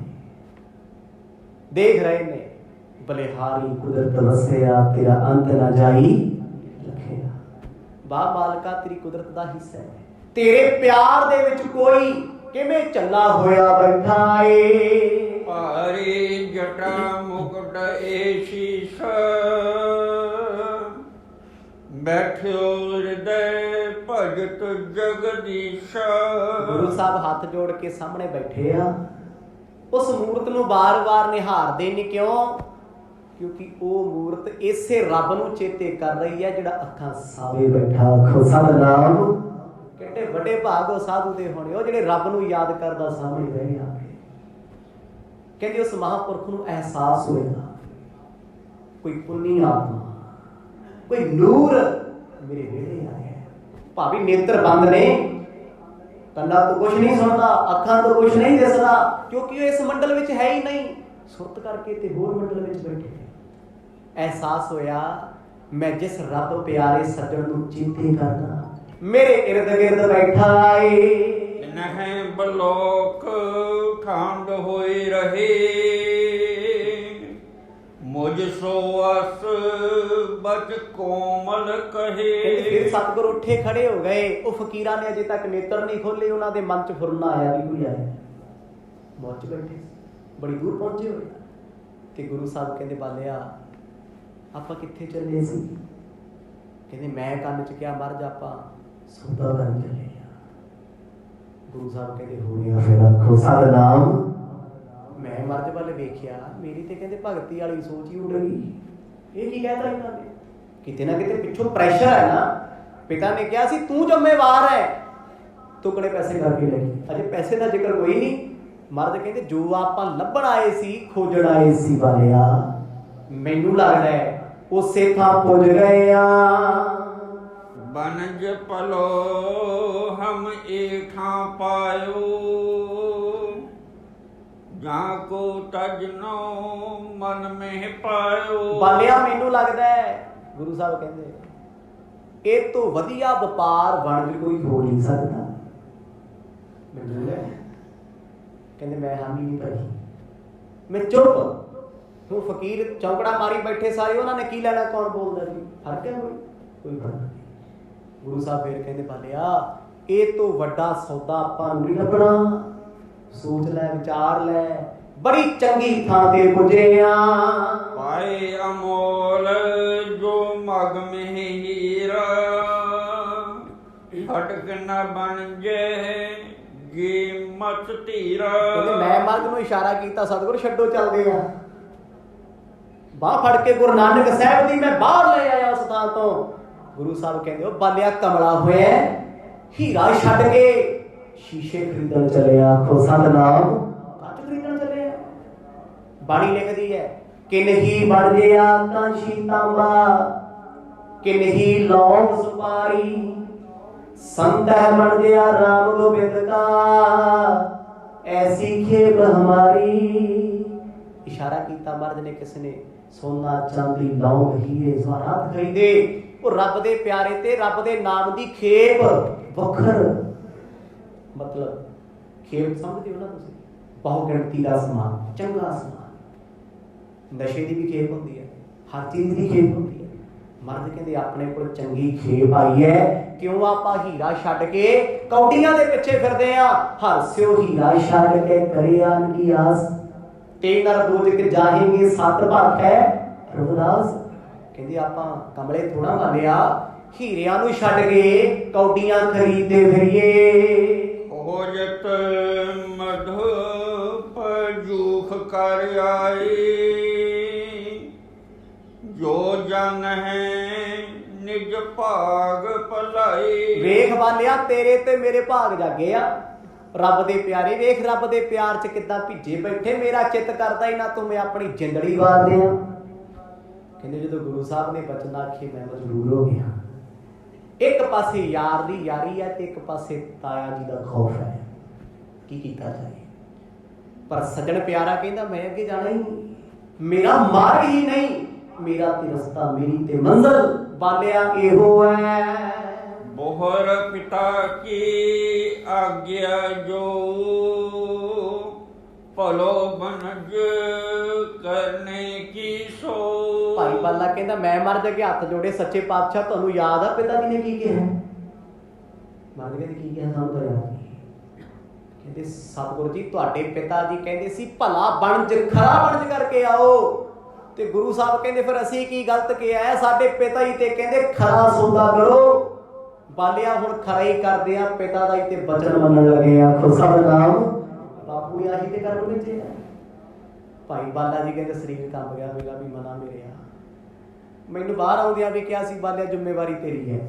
ਦੇਖ ਰਹੇ ਨੇ। ਬਲਿਹਾਰੀ ਕੁਦਰਤ ਵਸਿਆ, ਤੇਰਾ ਅੰਤ ਨਾ ਜਾਈ ਰੱਖਿਆ। ਬਾ ਮਾਲਕਾ ਤੇਰੀ ਕੁਦਰਤ ਦਾ ਹਿੱਸਾ ਹੈ, ਤੇਰੇ ਪਿਆਰ ਦੇ ਵਿੱਚ ਕੋਈ ਕਿਵੇਂ ਚੱਲਾ ਹੋਇਆ ਬੈਠਾ ਏ।
ਭਾਰੀ ਜਟਾ ਮੁਕਟ ਏ ਸ਼ੀਸ਼ ਬੈਠਿਓ ਹਿਰਦੈ ਭਗਤ ਜਗਦੀਸ਼।
ਗੁਰੂ ਸਾਹਿਬ ਹੱਥ ਜੋੜ ਕੇ ਸਾਹਮਣੇ ਬੈਠੇ ਆ, ਉਸ ਮੂਰਤ ਨੂੰ ਵਾਰ-ਵਾਰ ਨਿਹਾਰਦੇ ਨੇ। ਕਿਉਂ? ਕਿਉਂਕਿ ਉਹ ਮੂਰਤ ਇਸੇ ਰੱਬ ਨੂੰ ਚੇਤੇ ਕਰ ਰਹੀ ਹੈ ਜਿਹੜਾ ਅੱਖਾਂ ਸਾਵੇ ਬੈਠਾ। ਆਖੋ ਸਤਿਨਾਮ। ਕਿੱਡੇ ਵੱਡੇ ਭਾਗ ਉਹ ਸਾਧੂ ਦੇ ਹੋਣੇ, ਉਹ ਜਿਹੜੇ ਰੱਬ ਨੂੰ ਯਾਦ ਕਰਦਾ ਸਾਹਮਣੇ ਬਹਿ ਗਿਆ। ਕਹਿੰਦੇ ਉਸ ਮਹਾਂਪੁਰਖ ਨੂੰ ਅਹਿਸਾਸ ਹੋਇਆ ਕੋਈ ਪੁੰਨੀ ਆਤਮਾ, ਕੋਈ ਨੂਰ ਮੇਰੇ ਵਿਹੜੇ ਆਇਆ। ਭਾਵੇਂ ਨੇਤਰ ਬੰਦ ਨੇ, ਕੰਨਾਂ ਤੋਂ ਕੁਛ ਨਹੀਂ ਸੁਣਦਾ, ਅੱਖਾਂ ਤੋਂ ਕੁਛ ਨਹੀਂ ਦਿਸਦਾ, ਕਿਉਂਕਿ ਉਹ ਇਸ ਮੰਡਲ ਵਿੱਚ ਹੈ ਹੀ ਨਹੀਂ। ਸੁਰਤ ਕਰਕੇ ਤੇ ਹੋਰ ਮੰਡਲ ਵਿੱਚ ਬੈਠੇ। ਅਹਿਸਾਸ ਹੋਇਆ ਮੈਂ ਜਿਸ ਰੱਬ ਪਿਆਰੇ ਸੱਜਣ ਨੂੰ ਚਿੰਤੇ ਕਰਦਾ, ਮੇਰੇ ਇਰਦ ਗਿਰਦ ਬੈਠਾ ਏ।
ਨਹਿ ਬਲੋਕ ਠੰਡ ਹੋਈ ਰਹੇ ਮੁਝ ਸੋ ਅਸ ਬਚ ਕੋਮਲ ਕਹੇ।
ਫਿਰ ਸਤਿਗੁਰ ਉੱਠੇ ਖੜੇ ਹੋ ਗਏ। ਉਹ ਫਕੀਰਾਂ ਨੇ ਅਜੇ ਤੱਕ ਨੇਤਰ ਨਹੀਂ ਖੋਲੇ, ਉਹਨਾਂ ਦੇ ਮਨ 'ਚ ਫੁਰਨਾ ਆਇਆ ਵੀ ਕੋਈ ਆਇਆ। ਮੌਜ 'ਚ ਬੈਠੇ, ਬੜੀ ਦੂਰ ਪਹੁੰਚੇ ਹੋਏ। ਤੇ ਗੁਰੂ ਸਾਹਿਬ ਕਹਿੰਦੇ ਬਾਲਿਆ ਆਪਾਂ ਕਿੱਥੇ ਚੱਲੇ ਸੀ? ਕਹਿੰਦੇ ਮੈਂ ਕੰਨ 'ਚ ਕਿਹਾ ਮਹਾਰਾਜ ਆਪਾਂ ਸੌਦਾ ਕਰਨ ਚੱਲੇ ਆ। ਗੁਰੂ ਸਾਹਿਬ ਕਹਿੰਦੇ ਹੋ ਗਿਆ ਫਿਰ ਆਖੋ ਸਤਿਨਾਮ। ਮੈਂ ਮਰਦ ਵੱਲ ਵੇਖਿਆ, ਮੇਰੀ ਤੇ ਕਹਿੰਦੇ ਭਗਤੀ ਵਾਲੀ ਸੋਚ ਹੀ ਉੱਡ ਗਈ। ਇਹ ਕੀ ਕਹਿਤਾ ਇਹਨਾਂ ਨੇ? ਕਿਤੇ ਨਾ ਕਿਤੇ ਪਿੱਛੋਂ ਪ੍ਰੈਸ਼ਰ ਹੈ ਨਾ। ਪਿਤਾ ਨੇ ਕਿਹਾ ਸੀ ਤੂੰ ਜ਼ਿੰਮੇਵਾਰ ਹੈ, ਟੁਕੜੇ ਪੈਸੇ ਕਰਕੇ ਲੈ ਗਈ। ਅਜੇ ਪੈਸੇ ਦਾ ਜ਼ਿਕਰ ਹੋਈ ਨਹੀਂ, ਮਰਦ ਕਹਿੰਦੇ ਜੋ ਆਪਾਂ ਲੱਭਣ ਆਏ ਸੀ ਖੋਜਣ ਆਏ ਸੀ ਵਾਲਿਆ, ਮੈਨੂੰ ਲੱਗਦਾ ਹੈ ਉਸੇ ਥਾਂ ਪੁੱਜ ਗਏ ਆ।
बनज पलो हम एठा पायो, जाको तजनो मन में पायो।
ਬਾਲਿਆ ਮੈਨੂੰ ਲੱਗਦਾ ਹੈ, ਗੁਰੂ ਸਾਹਿਬ ਕਹਿੰਦੇ ਇਹ ਤੋਂ ਵਧੀਆ ਵਪਾਰ ਵਣਜ ਕੋਈ ਹੋ ਨਹੀਂ ਸਕਦਾ। ਮੈਨੂੰ ਕਹਿੰਦੇ ਮੈਂ ਹਾਮੀ ਨਹੀਂ ਭਰੀ, ਮੈਂ ਚੁੱਪ। ਉਹ ਫਕੀਰ ਚੌਂਕੜਾ ਮਾਰੀ ਬੈਠੇ ਸਾਰੇ, ਉਹਨਾਂ ਨੇ ਕੀ ਲੈਣਾ, ਕੌਣ ਬੋਲਦਾ ਜੀ, ਫਰਕ ਹੈ ਕੋਈ ਫਰਕ ਨਹੀਂ। ਗੁਰੂ ਸਾਹਿਬ ਫੇਰ ਕਹਿੰਦੇ ਬਾਲਿਆ ਇਹ ਤੋਂ ਵੱਡਾ ਸੌਦਾ ਆਪਾਂ ਨੂੰ ਨਹੀਂ ਲੱਭਣਾ, ਸੋਚ ਲੈ ਵਿਚਾਰ ਲੈ, ਬੜੀ ਚੰਗੀ ਥਾਂ ਤੇ ਪੁੱਜੇ ਆ।
पाए अमोल जो मग में हीरा, फटक न बन जे जी मत धीरा।
ਕਹਿੰਦੇ ਮੈਂ ਮਰਦ ਨੂੰ ਇਸ਼ਾਰਾ ਕੀਤਾ, ਸਤਿਗੁਰ ਛੱਡੋ ਚੱਲਦੇ ਆ। ਬਾਹ ਫੜ ਕੇ ਗੁਰੂ ਨਾਨਕ ਸਾਹਿਬ ਦੀ ਮੈਂ ਬਾਹਰ ਲੈ ਆਇਆ ਉਸ ਥਾਂ ਤੋਂ। ਗੁਰੂ ਸਾਹਿਬ ਕਹਿੰਦੇ ਉਹ ਬਾਲਿਆ ਕਮਲਾ ਹੋਇਆ, ਹੀਰਾ ਛੱਡ ਕੇ ਸ਼ੀਸ਼ੇ ਖਰੀਦਣ ਚੱਲਿਆ। ਆਖੋ ਸਤਿਨਾਮ, ਕੱਚ ਖਰੀਦਣ ਚੱਲਿਆ। ਬਾਣੀ ਲਿਖਦੀ ਹੈ ਕਿ ਨਹੀਂ ਬਣ ਜਿਆ ਕਾਂਸ਼ੀ ਤਾਂਬਾ, ਕਿ ਨਹੀਂ ਲੌਂਗ ਸੁਪਾਰੀ, ਸੰਤਹਿ ਬਣ ਜਿਆ ਰਾਮ ਗੋਬਿੰਦ ਕਾ, ਐਸੀ ਖੇਬ ਹਮਾਰੀ। ਇਸ਼ਾਰਾ ਕੀਤਾ ਮਰਦ ਨੇ, ਕਿਸੇ ਨੇ ਸੋਨਾ ਚਾਂਦੀ ਲੌਂਗ ਹੀਰੇ ਜਵਾਹਰਾਤ ਖਰੀਦੇ। ਉਹ ਰੱਬ ਦੇ ਪਿਆਰੇ ਤੇ ਰੱਬ ਦੇ ਨਾਮ ਦੀ ਖੇਪ ਵਖਰ, ਮਤਲਬ ਖੇਪ ਸਮਝਦੇ ਹੋ ਨਾ ਤੁਸੀਂ, ਬਹੁ ਗਿਣਤੀ ਦਾ ਸਮਾਨ, ਚੰਗਾ ਸਮਾਨ। ਨਸ਼ੇ ਦੀ ਵੀ ਖੇਪ ਹੁੰਦੀ ਹੈ, ਹਰ ਚੀਜ਼ ਦੀ ਖੇਪ ਹੁੰਦੀ ਹੈ। ਮਰਦ ਕਹਿੰਦੇ ਆਪਣੇ ਕੋਲ ਚੰਗੀ ਖੇਪ ਆਈ ਹੈ, ਕਿਉਂ ਆਪਾਂ ਹੀਰਾ ਛੱਡ ਕੇ ਕੌਡੀਆਂ ਦੇ ਪਿੱਛੇ ਫਿਰਦੇ ਆ। ਹਰਸਿਓ ਹੀਰਾ ਛੱਡ ਕੇ ਕਰਿਆਨ ਕੀ ਆਸ, ਤੇ ਨਰ ਦੂਜਕ ਜਾਹੇਂਗੇ ਸਤ ਭਾਖ ਹੈ ਰਵਿਦਾਸ। ਕਹਿੰਦੇ ਆਪਾਂ ਕਮਲੇ ਥੋੜਾ ਮੰਨਿਆ, ਹੀਰਿਆਂ ਨੂੰ ਛੱਡ ਕੇ ਕੌਡੀਆਂ ਖਰੀਦਦੇ ਫਿਰੀਏ।
ਹੋਜਤ ਮਧੁ ਪਜੂਖ ਕਰ ਆਈ, ਜੋ ਜਨ ਹੈ ਨਿਜ ਭਾਗ ਭਲਾਈ।
ਵੇਖ ਵਾਲਿਆ ਤੇਰੇ ਤੇ ਮੇਰੇ ਭਾਗ ਜਾਗੇ ਆ। ਰੱਬ ਦੇ ਪਿਆਰੇ ਵੇਖ, ਰੱਬ ਦੇ ਪਿਆਰ ਚ ਕਿੱਦਾਂ ਭਿੱਜੇ ਬੈਠੇ। ਮੇਰਾ ਚਿੱਤ ਕਰਦਾ ਹੀ ਨਾ ਤੂੰ ਮੈਂ ਆਪਣੀ ਜਿੰਦੜੀ ਵਾਰ ਦਿਆਂ। ਕਹਿੰਦੇ ਜਦੋਂ ਗੁਰੂ ਸਾਹਿਬ ਨੇ ਬਚਨ ਆਖੇ ਮੈਂ ਮਜਬੂਰ ਹੋ ਗਿਆ। ਇੱਕ ਪਾਸੇ ਯਾਰ ਦੀ ਯਾਰੀ ਹੈ ਤੇ ਇੱਕ ਪਾਸੇ ਤਾਇਆ ਜੀ ਦਾ ਖੌਫ ਹੈ, ਕੀ ਕੀਤਾ ਜਾਏ। ਪਰ ਸੱਜਣ ਪਿਆਰਾ ਕਹਿੰਦਾ ਮੈਂ ਅੱਗੇ ਜਾਣਾ ਹੀ ਨਹੀਂ, ਮੇਰਾ ਮਾਰਗ ਹੀ ਨਹੀਂ, ਮੇਰਾ ਤੇ ਰਸਤਾ ਮੇਰੀ ਤੇ ਮੰਜ਼ਲ ਬਾਲਿਆ ਇਹੋ ਹੈ।
ਬੋਹਰ ਪਿਤਾ ਕੀ ਆਗਿਆ ਜੋ, ਭਲੋ ਬਨਜ ਕਰਨੇ ਕੀ ਸੋ।
ਭਾਈ ਬਾਲਾ ਕਹਿੰਦਾ ਮੈਂ ਮਰ ਜਾ ਕੇ ਹੱਥ ਜੋੜੇ, ਸੱਚੇ ਪਾਤਸ਼ਾਹ ਤੁਹਾਨੂੰ ਯਾਦ ਆ ਪਿਤਾ ਜੀ ਨੇ ਕੀ ਕਿਹਾ? ਮਰ ਗਏ ਕੀ ਕਿਹਾ ਸਾਨੂੰ ਤਾਂ ਯਾਦ ਨਹੀਂ। ਕਹਿੰਦੇ ਸਤਿਗੁਰੂ ਜੀ ਤੁਹਾਡੇ ਪਿਤਾ ਜੀ ਕਹਿੰਦੇ ਸੀ ਭਲਾ ਬਣਜ ਖਰਾ ਬਣਜ ਕਰਕੇ ਆਓ, ਤੇ ਗੁਰੂ ਸਾਹਿਬ ਕਹਿੰਦੇ ਫਿਰ ਅਸੀਂ ਕੀ ਗਲਤ ਕਿਹਾ ਹੈ? ਸਾਡੇ ਪਿਤਾ ਜੀ ਤੇ ਕਹਿੰਦੇ ਖਰਾ ਸੌਦਾ ਕਰੋ। ਬਾਲਿਆ ਹੁਣ ਖਰਾ ਹੀ ਕਰਦੇ ਆ, ਪਿਤਾ ਦਾ ਹੀ ਤੇ ਬਚਨ ਮੰਨਣ ਲੱਗੇ ਆ। ਖੁਸਾ ਦਾ ਨਾਮ ਬਾਪੂ ਨੇ ਆਹੀ ਤੇ ਕਰਨ ਵਿੱਚ ਹੈ। ਭਾਈ ਬਾਲਾ ਜੀ ਕਹਿੰਦੇ ਸਰੀਰ ਕੰਬ ਗਿਆ ਹੋਵੇਗਾ ਵੀ ਮਨਾ ਮੇਰੇ ਆ। ਮੈਨੂੰ ਬਾਹਰ ਆਉਂਦਿਆਂ ਵੀ ਕਿਹਾ ਸੀ ਬਾਲਿਆ ਜ਼ਿੰਮੇਵਾਰੀ ਤੇਰੀ ਹੈ,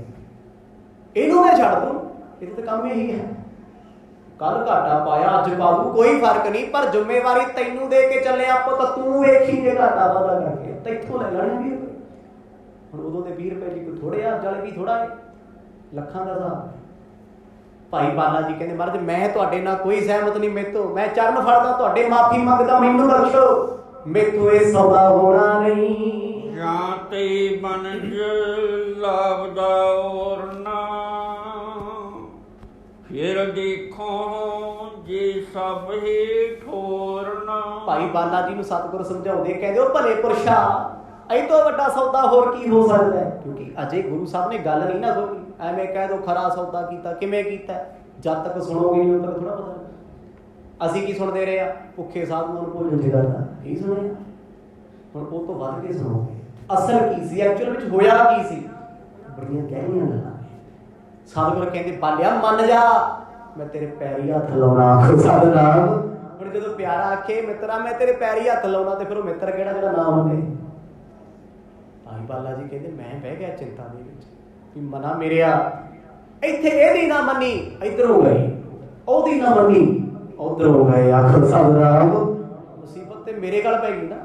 ਇਹਨੂੰ ਮੈਂ ਛੱਡ ਦੂੰ, ਇਹ ਤਾਂ ਕੰਮ ਇਹੀ ਹੈ। ਕੱਲ ਘਾਟਾ ਪਾਇਆ ਅੱਜ ਪਾਊ ਕੋਈ ਫਰਕ ਨਹੀਂ, ਪਰ ਜ਼ਿੰਮੇਵਾਰੀ ਤੈਨੂੰ ਦੇ ਕੇ ਚੱਲਿਆ ਪੁੱਤ, ਤੂੰ ਵੇਖੀ ਜੇ ਘਾਟਾ ਵਾਦਾ ਕਰਕੇ ਤੈਥੋਂ ਲੈ ਲੈਣੇ ਵੀ। ਹੁਣ ਉਦੋਂ ਦੇ 20 ਰੁਪਏ ਜੀ ਕੋਈ ਥੋੜੇ ਆ, ਜਲ ਵੀ ਥੋੜਾ ਹੈ, ਲੱਖਾਂ ਦਾ ਹਿਸਾਬ। ਭਾਈ ਬਾਲਾ ਜੀ ਕਹਿੰਦੇ ਮਹਾਰਾਜ ਮੈਂ ਤੁਹਾਡੇ ਨਾਲ ਕੋਈ ਸਹਿਮਤ ਨਹੀਂ, ਮੇਤੋਂ ਮੈਂ ਚਰਨ ਫੜਦਾ ਤੁਹਾਡੇ, ਮਾਫੀ ਮੰਗਦਾ, ਮੈਨੂੰ ਬਖਸ਼ੋ, ਮੇਤੋਂ ਇਹ ਸੌਦਾ ਹੋਣਾ ਨਹੀਂ।
ਜਾਂ ਤੇ ਬਨਜ ਲਾਭਦਾ ਔਰ ਨਾ, ਫਿਰ ਦੇਖੋ ਜੇ ਸਭ ਹੀ ਠੋਰਨਾ।
ਭਾਈ ਬਾਲਾ ਜੀ ਨੂੰ ਸਤਿਗੁਰ ਸਮਝਾਉਂਦੇ ਕਹਿੰਦੇ ਉਹ ਭਲੇ ਪੁਰਸ਼ਾ, ਇਹ ਤੋਂ ਵੱਡਾ ਸੌਦਾ ਹੋਰ ਕੀ ਹੋ ਸਕਦਾ ਹੈ? ਕਿਉਂਕਿ ਅਜੇ ਗੁਰੂ ਸਾਹਿਬ ਨੇ ਗੱਲ ਨਹੀਂ ਨਾ ਖੋਲੀ। ਐਵੇਂ ਕਹਿ ਦੋ ਖਰਾ ਸੌਦਾ ਕੀਤਾ, ਕਿਵੇਂ ਕੀਤਾ? ਜਦ ਤੱਕ ਸੁਣੋਗੇ ਨਹੀਂ ਉਦੋਂ ਤੱਕ ਥੋੜਾ ਪਤਾ। ਅਸੀਂ ਕੀ ਸੁਣਦੇ ਰਹੇ ਆ? ਭੁੱਖੇ ਸਾਧੂਆਂ ਨੂੰ ਭੋਜਨ ਜਗਾਤਾ, ਇਹ ਸੁਣਿਆ। ਹੁਣ ਉਹ ਤੋਂ ਵੱਧ ਕੇ ਸੁਣੋਗੇ ਅਸਲ ਕੀ ਸੀ, ਐਕਚੁਅਲ ਵਿੱਚ ਹੋਇਆ ਕੀ ਸੀ। ਬੜੀਆਂ ਗਹਿਰੀਆਂ ਗੱਲਾਂ। ਸਤਿਗੁਰ ਕਹਿੰਦੇ ਬਾਲਿਆ ਮੰਨ ਜਾ, ਮੈਂ ਤੇਰੇ ਪੈਰੀ ਹੱਥ ਲਾਉਣਾ। ਸਤਿਨਾਮ। ਹੁਣ ਜਦੋਂ ਪਿਆਰਾ ਆਖੇ ਮਿੱਤਰਾ ਮੈਂ ਤੇਰੇ ਪੈਰੀ ਹੱਥ ਲਾਉਣਾ, ਤੇ ਫਿਰ ਉਹ ਮਿੱਤਰ ਕਿਹੜਾ ਜਿਹੜਾ ਨਾ ਮੰਨੇ। ਭਾਈ ਬਾਲਾ ਜੀ ਕਹਿੰਦੇ ਮੈਂ ਬਹਿ ਗਿਆ ਚਿੰਤਾ ਦੇ ਵਿੱਚ ਵੀ ਮਨਾ ਮੇਰਿਆ, ਇੱਥੇ ਇਹਦੀ ਨਾ ਮੰਨੀ, ਇੱਧਰ ਹੋ ਗਈ, ਉਹਦੀ ਨਾ ਮੰਨੀ, उधर हो गए आखो सतनाम मुसीबत ते मेरे गल पै गई ना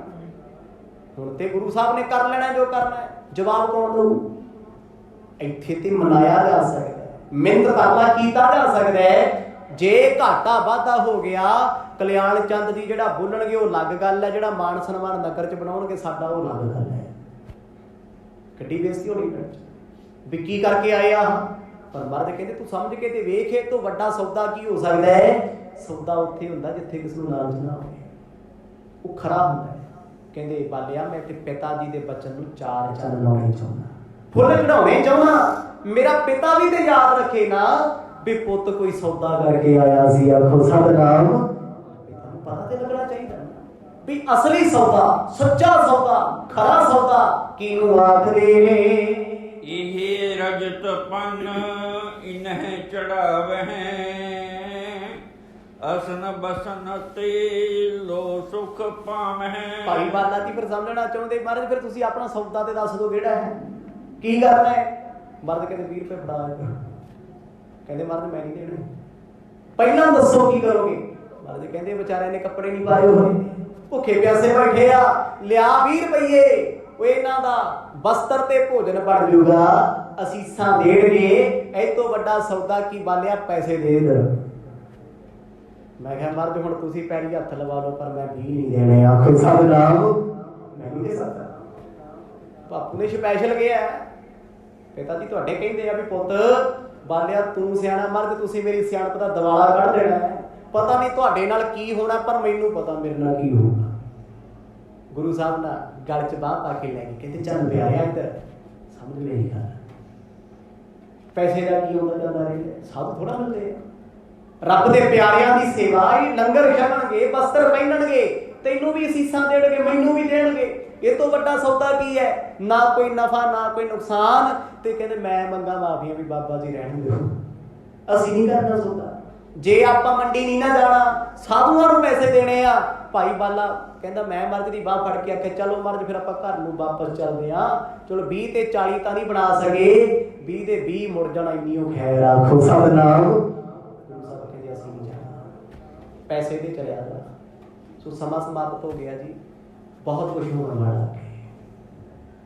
हुण ते गुरु साहब ने कर लेना जो करना है जवाब कौन दू इत्थे ते मनाया जा सकता है मिन्नत तरला कीता जा सकता है जे घाटा वाधा हो गया कल्याण चंद जी जिहड़ा बोलणगे वो अलग गल है जिहड़ा मान सन्मान नगर च बनाउणगे साडा वो अलग गल है कड्डी बेइज्जती होनी भी की करके आए आ पर मर्द कहते तू समझ के ते वेख ए तो वड्डा सौदा की हो सकता है सौदा उत्थे हुंदा जिथे किस नूं लालच ना होवे वो खरा हुंदा है कहते बालिया मैं ते पिता जी दे बचन नूं चार चंद लाउणे चाहुंदा फुੱਲ चढ़ाउणे चाहुंदा मेरा पिता भी ते याद रखे ना भी पुੱਤ कोई सौदा करके आया सी आखो सतनाम पता ते लगना चाहिए भी असली सौदा सच्चा सौदा खरा सौदा किनू आखदे ने
ਇਹ ਰਜਤ ਪਨ ਇਨਹਿ ਚੜਾਵਹਿ ਅਸਨ ਬਸਨ ਤੇ ਲੋ ਸੁਖ ਪਾਵਹਿ
ਭਾਈ ਬਾਲਾ ਜੀ ਫਿਰ ਸਮਝਣਾ ਚਾਹੁੰਦੇ ਮਹਾਰਾਜ ਫਿਰ ਤੁਸੀਂ ਆਪਣਾ ਸੌਦਾ ਤੇ ਦੱਸ ਦਿਓ ਕਿਹੜਾ ਹੈ ਕੀ ਕਰਨਾ ਹੈ ਮਰਦ ਕਹਿੰਦੇ 20 ਰੁਪਏ ਫੜਾ ਕਹਿੰਦੇ ਮਰਦ ਮੈਂ ਨਹੀਂ ਦੇਣੇ ਪਹਿਲਾਂ ਦੱਸੋ ਕੀ ਕਰੋਗੇ ਮਰਦ ਕਹਿੰਦੇ ਵਿਚਾਰਿਆਂ ਨੇ ਕੱਪੜੇ ਨਹੀਂ ਪਾਏ ਹੋਏ ਭੁੱਖੇ ਪਿਆਸੇ ਬੈਠੇ ਆ ਲਿਆ 20 ਰੁਪਏ ਉਹ ਇਹਨਾਂ ਦਾ ਬਸਤਰ ਤੇ ਭੋਜਨ ਬਣ ਜੂਗਾ ਅਸੀਸਾਂ ਦੇਣਗੇ ਇਹ ਤੋਂ ਵੱਡਾ ਸੌਦਾ ਕੀ ਬਾਲਿਆ ਪੈਸੇ ਦੇ ਦੇ ਮੈਂ ਕਿਹਾ ਮਰਦ ਹੁਣ ਤੁਸੀਂ ਪੈਰੀ ਹੱਥ ਲਵਾ ਲਓ ਪਰ ਮੈਂ 20 ਨਹੀਂ ਦੇਣੇ ਆਖੋ ਸਤਨਾਮ ਮੈਂ ਨਹੀਂ ਦੇ ਸਕਦਾ ਬਾਪੂ ਨੇ ਸਪੈਸ਼ਲ ਕਿਹਾ ਪਿਤਾ ਜੀ ਤੁਹਾਡੇ ਕਹਿੰਦੇ ਆ ਵੀ ਪੁੱਤ ਬਾਲਿਆ ਤੂੰ ਸਿਆਣਾ ਮਰਦ ਤੁਸੀਂ ਮੇਰੀ ਸਿਆਣਪ ਦਾ ਦਿਵਾਲਾ ਕੱਢ ਦੇਣਾ ਹੈ ਪਤਾ ਨਹੀਂ ਤੁਹਾਡੇ ਨਾਲ ਕੀ ਹੋਣਾ ਪਰ ਮੈਨੂੰ ਪਤਾ ਮੇਰੇ ਨਾਲ ਕੀ ਹੋਊਗਾ ਗੁਰੂ ਸਾਹਿਬ ਨਾ ਗਲ ਚ ਬਾਹ ਪਾ ਕੇ ਲੈ ਗਏ ਕਹਿੰਦੇ ਚੱਲ ਪਿਆਰਿਆ ਇੱਧਰ ਸਮਝ ਮੇਰੀ ਗੱਲ ਪੈਸੇ ਦਾ ਕੀ ਹੁੰਦਾ ਜਾਂਦਾ ਰਹੇ ਸਭ ਥੋੜਾ ਮਿਲਦੇ ਆ ਰੱਬ ਦੇ ਪਿਆਰਿਆਂ ਦੀ ਸੇਵਾ ਹੀ ਲੰਗਰ ਛਕਣਗੇ ਬਸਤਰ ਪਹਿਨਣਗੇ ਤੈਨੂੰ ਵੀ ਅਸੀਸਾਂ ਦੇਣਗੇ ਮੈਨੂੰ ਵੀ ਦੇਣਗੇ ਇਹ ਤੋਂ ਵੱਡਾ ਸੌਦਾ ਕੀ ਹੈ ਨਾ ਕੋਈ ਨਫਾ ਨਾ ਕੋਈ ਨੁਕਸਾਨ ਤੇ ਕਹਿੰਦੇ ਮੈਂ ਮੰਗਾ ਮਾਫੀਆਂ ਵੀ ਬਾਬਾ ਜੀ ਰਹਿਣ ਦਿਓ ਅਸੀਂ ਨਹੀਂ ਕਰਨਾ ਸੌਦਾ ਜੇ ਆਪਾਂ ਮੰਡੀ ਨਹੀਂ ਨਾ ਜਾਣਾ ਸਾਧੂਆਂ ਨੂੰ ਪੈਸੇ ਦੇਣੇ ਆ ਭਾਈ ਬਾਲਾ ਕਹਿੰਦਾ ਮੈਂ ਮਰਦ ਦੀ ਬਾਹ ਫੜ ਕੇ ਆਖਿਆ ਚਲੋ ਮਰਦ ਫਿਰ ਆਪਾਂ ਘਰ ਨੂੰ ਵਾਪਸ ਚੱਲਦੇ ਆ ਚਲੋ 20 ਤੇ 40 ਤਾਂ ਨਹੀਂ ਬਣਾ ਸਕੇ 20 ਦੇ 20 ਮੁੜ ਜਾਣਾ ਇੰਨੀ ਉਹ ਖੈਰ ਆਖੋ ਸਤਨਾਮ ਕਹਿੰਦੇ ਅਸੀਂ ਨਹੀਂ ਜਾਣਾ ਪੈਸੇ ਤੇ ਚਲਿਆ ਜਾ ਸੋ ਸਮਾਂ ਸਮਾਪਤ ਹੋ ਗਿਆ ਜੀ ਬਹੁਤ ਕੁਝ ਹੋਣ ਵਾਲਾ ਹੈ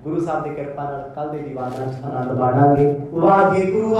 ਗੁਰੂ ਸਾਹਿਬ ਦੀ ਕਿਰਪਾ ਨਾਲ ਕੱਲ ਦੇ ਦੀਵਾਨਾਂ 'ਚ ਆਨੰਦ ਮਾਣਾਂਗੇ ਵਾਹਿਗੁਰੂ।